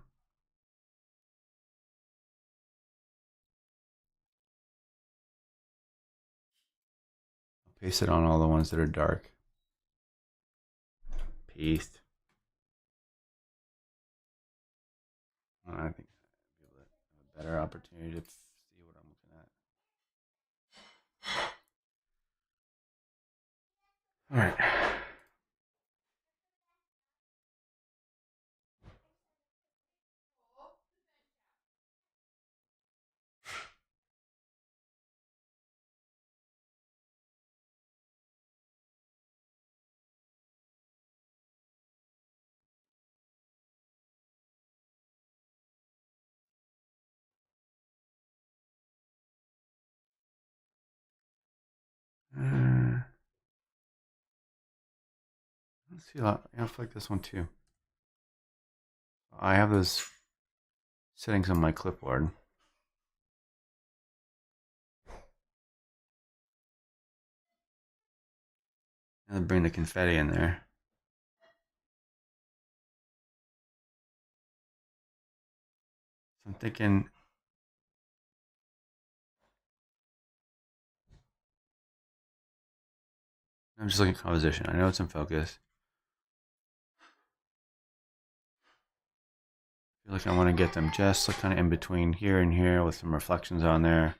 I'll paste it on all the ones that are dark. Paste. I think I'll be able to have a better opportunity to see what I'm looking at. All right. Let's see. I feel like this one too. I have those settings on my clipboard. And then bring the confetti in there. So I'm thinking. I'm just looking at composition. I know it's in focus. I feel like I want to get them just like kind of in between here and here with some reflections on there.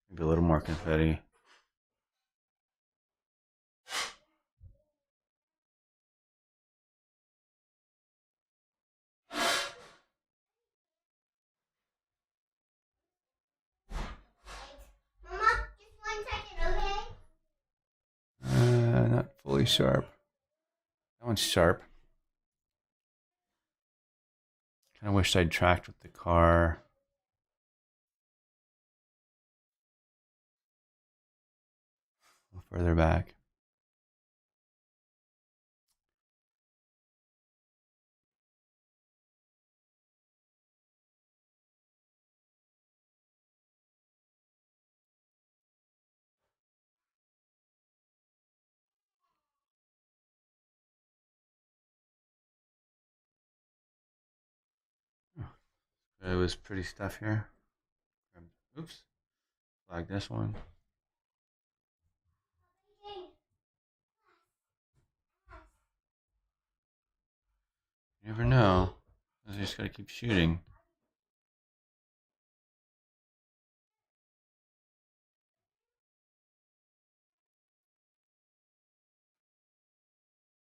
Maybe a little more confetti. Mama, just 1 second, okay? Not fully sharp. That one's sharp. Kind of wished I'd tracked with the car. A little further back. It was pretty stuff here. Oops. Flag this one. You never know. You just gotta keep shooting.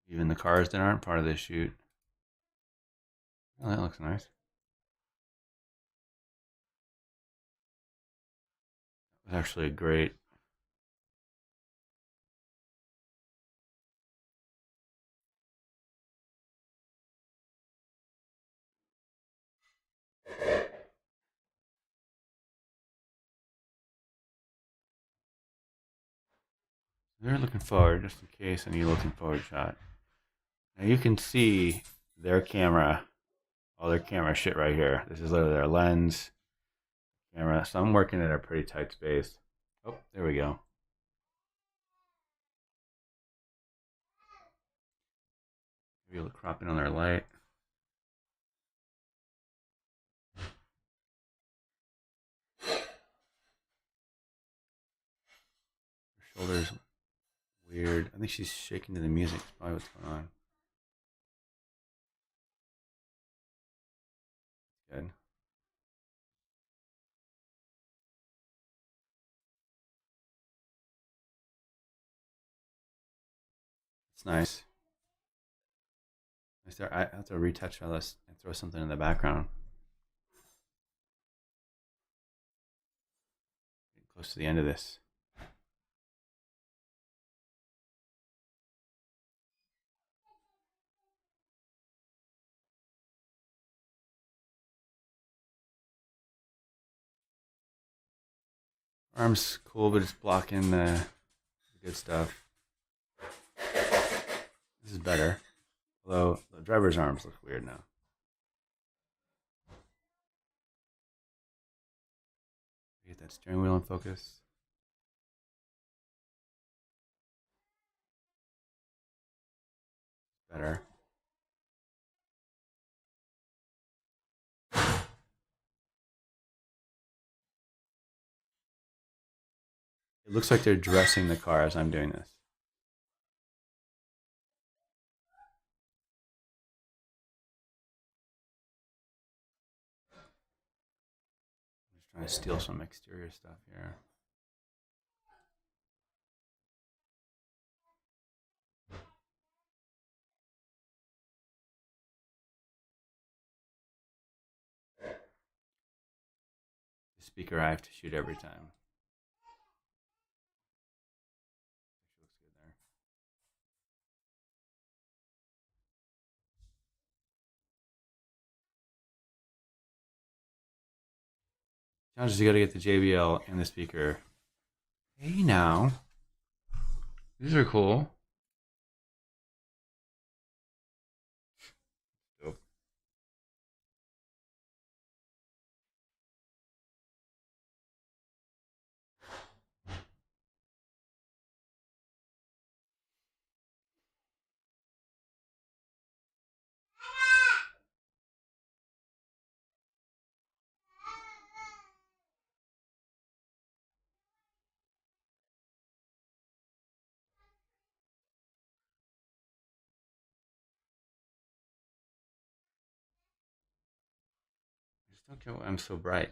Even the cars that aren't part of this shoot. Oh, that looks nice. It was actually a great. They're looking forward, just in case any looking forward shot. Now you can see their camera, all their camera shit right here. This is literally their lens, camera. So I'm working at a pretty tight space. Oh, there we go. Maybe a little cropping on their light. Her shoulders weird. I think she's shaking to the music. That's probably what's going on. Good. It's nice. I have to retouch all this and throw something in the background. Getting close to the end of this. Arm's cool, but it's blocking the good stuff. This is better. Although the driver's arms look weird now. Get that steering wheel in focus. Better. It looks like they're dressing the car as I'm doing this. I'm just trying to steal some exterior stuff here. The speaker I have to shoot every time. She looks good there. Challenge is you gotta get the JBL and the speaker. Hey now. These are cool. don't get why I'm so bright.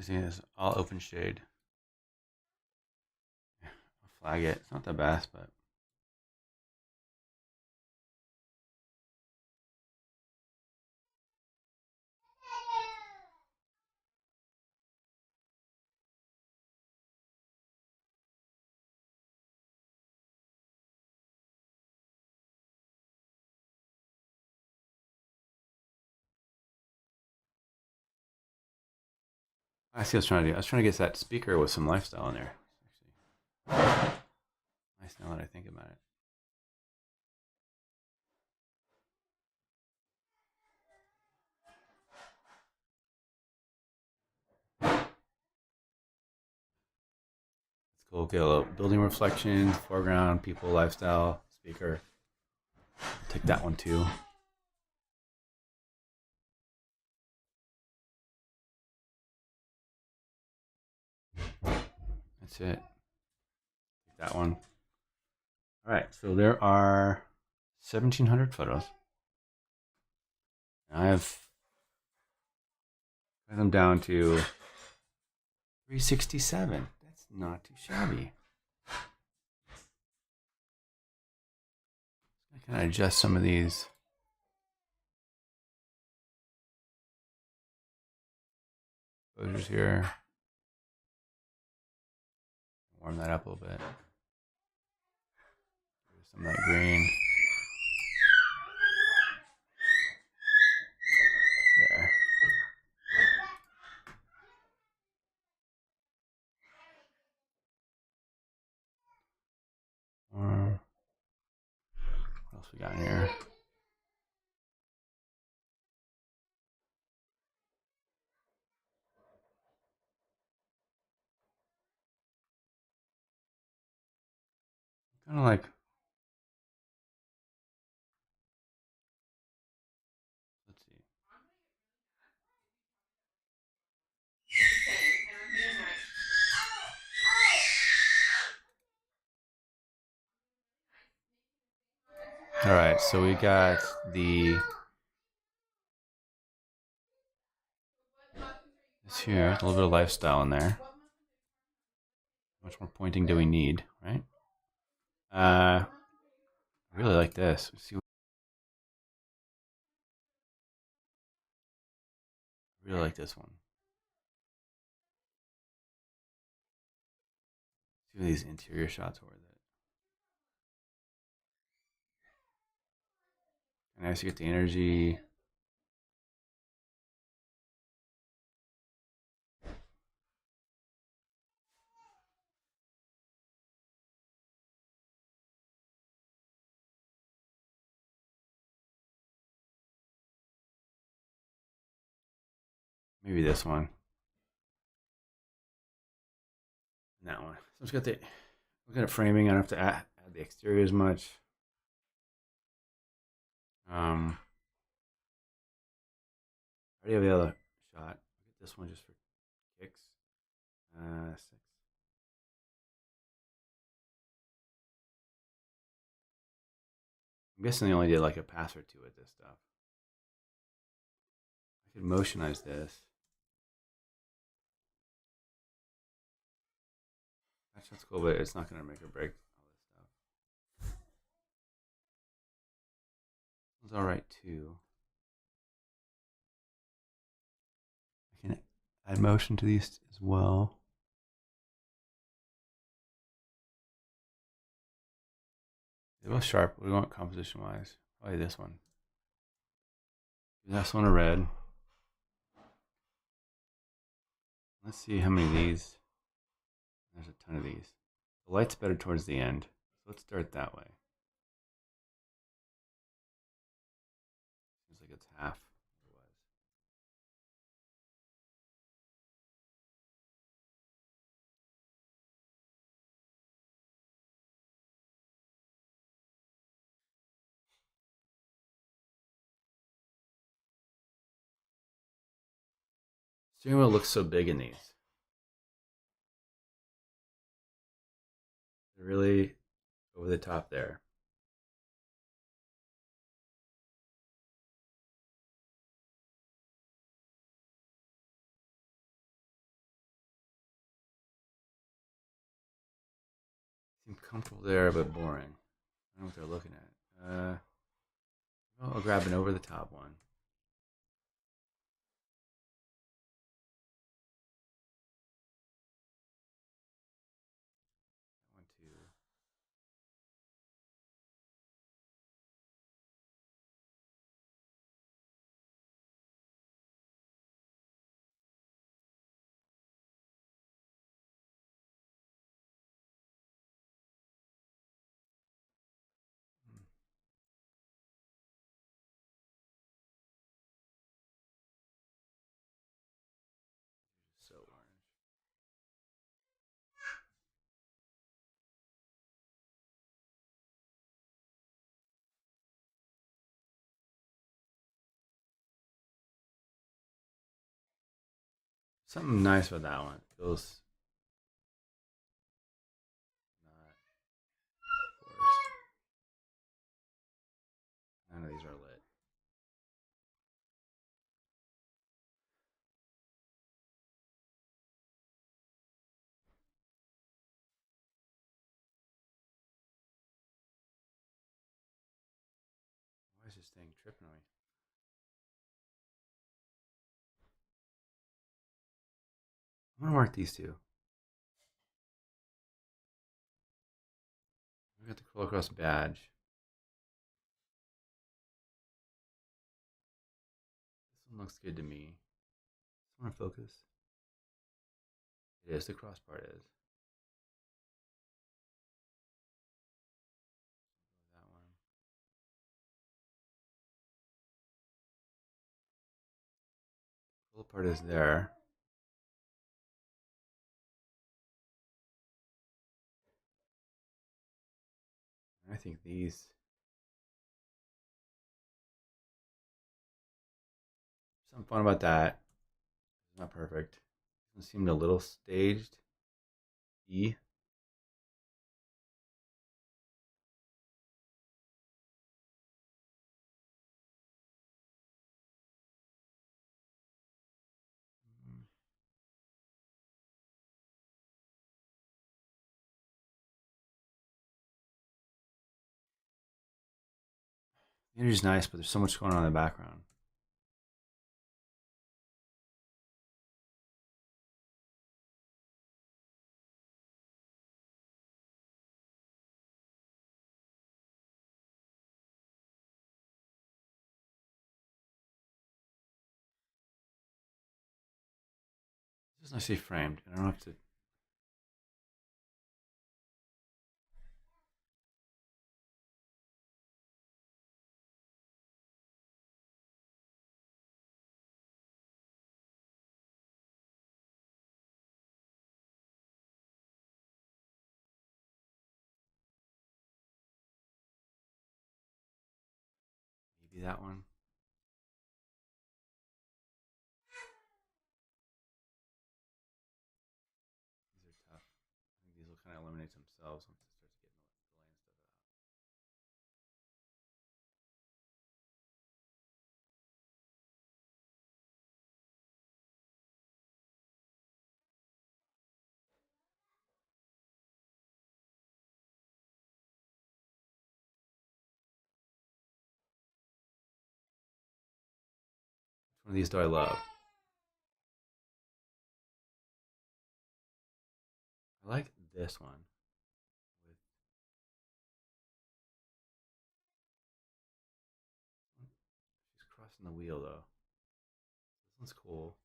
Everything is all open shade. I'll flag it. It's not the best, but I see what I was trying to do. I was trying to get that speaker with some lifestyle in there. Actually, nice now that I think about it. It's cool. Get a little building reflection, foreground, people, lifestyle, speaker. Take that one too. That's it. Take that one. All right. So there are 1,700 photos. I have cut them down to 367. That's not too shabby. I can adjust some of these. Exposures here. Warm that up a little bit. Some of that green. There. What else we got in here? Kind of like, let's see. All right, so we got this here, a little bit of lifestyle in there. How much more pointing do we need, right? I really like this. Let's see, I really like this one. See these interior shots were with it. Nice to get the energy. Maybe this one. And that one. So let's get the look at framing. I don't have to add the exterior as much. I already have the other shot. Get this one just for kicks. 6. I'm guessing they only did like a pass or two with this stuff. I could motionize this. That's cool, but it's not going to make or break all this stuff. It's all right too. I can add motion to these as well. They're both sharp. We want composition wise. Probably this one. This one a red. Let's see how many of these. There's a ton of these. The light's better towards the end. So let's start that way. Seems like it's half. steering wheel looks so big in these. They're really over the top there. Seem comfortable there, but boring. I don't know what they're looking at. I'll grab an over the top one. That one too. So orange. Something nice about that one. Feels not forced. None of these are lit. Why is this thing tripping on me? I'm gonna mark these two. We got the Curl Across badge. This one looks good to me. This one focus. It is. The cross part is. That one. Curl part is there. I think these. Something fun about that. It's not perfect. It seemed a little staged. E. The imagery's nice, but there's so much going on in the background. This is nicely framed. I don't have to. Maybe that one. These are tough. I think these will kind of eliminate themselves once it starts getting the laying stuff out. Which one of these do I love? I like this one. She's crossing the wheel though. This one's cool.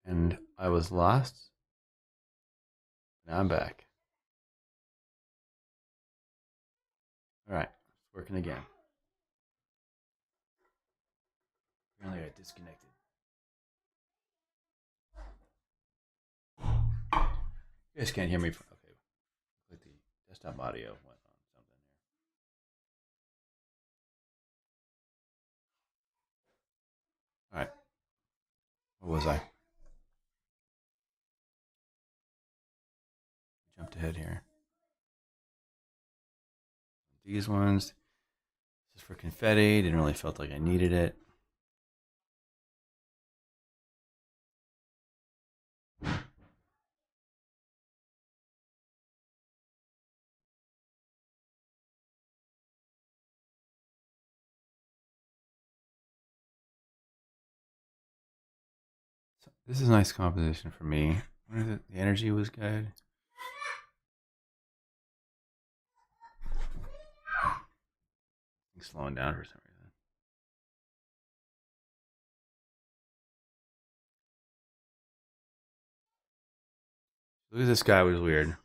And I was lost. Now I'm back. All right, it's working again. Apparently I got disconnected. You guys can't hear me. Okay, like the desktop audio went on something here. All right, what was I? Jumped ahead here. These ones, this is for confetti. Didn't really felt like I needed it. So this is a nice composition for me. What is it? The energy was good. Slowing down for some reason. Look at this guy was weird.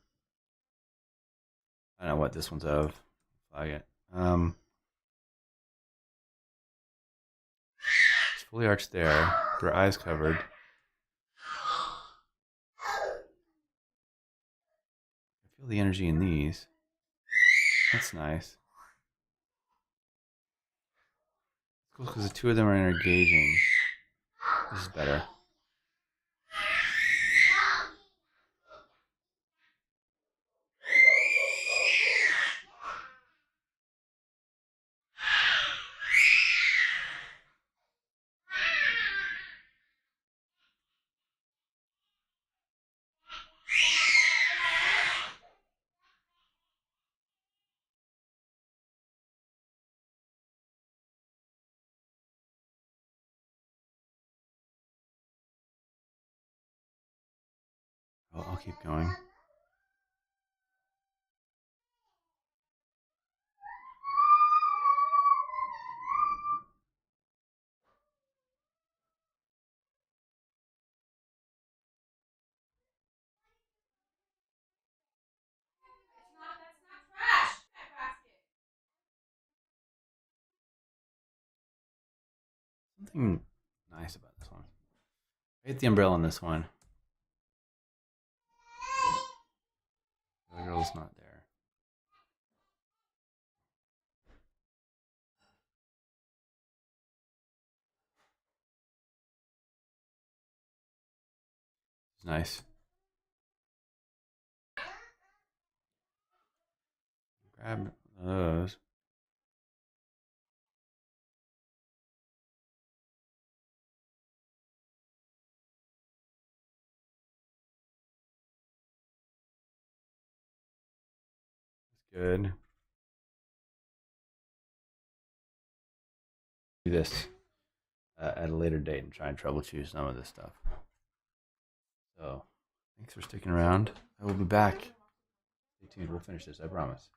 I don't know what this one's of. Flag it. It's fully arched there. Their eyes covered. I feel the energy in these. That's nice. It's cool because the two of them are engaging. This is better. I'll keep going. Something nice about this one. I hate the umbrella on this one. The girl's not there. It's nice. Grab those. That's good. Do this at a later date and try and troubleshoot some of this stuff. So, thanks for sticking around. I will be back. Stay tuned. We'll finish this, I promise.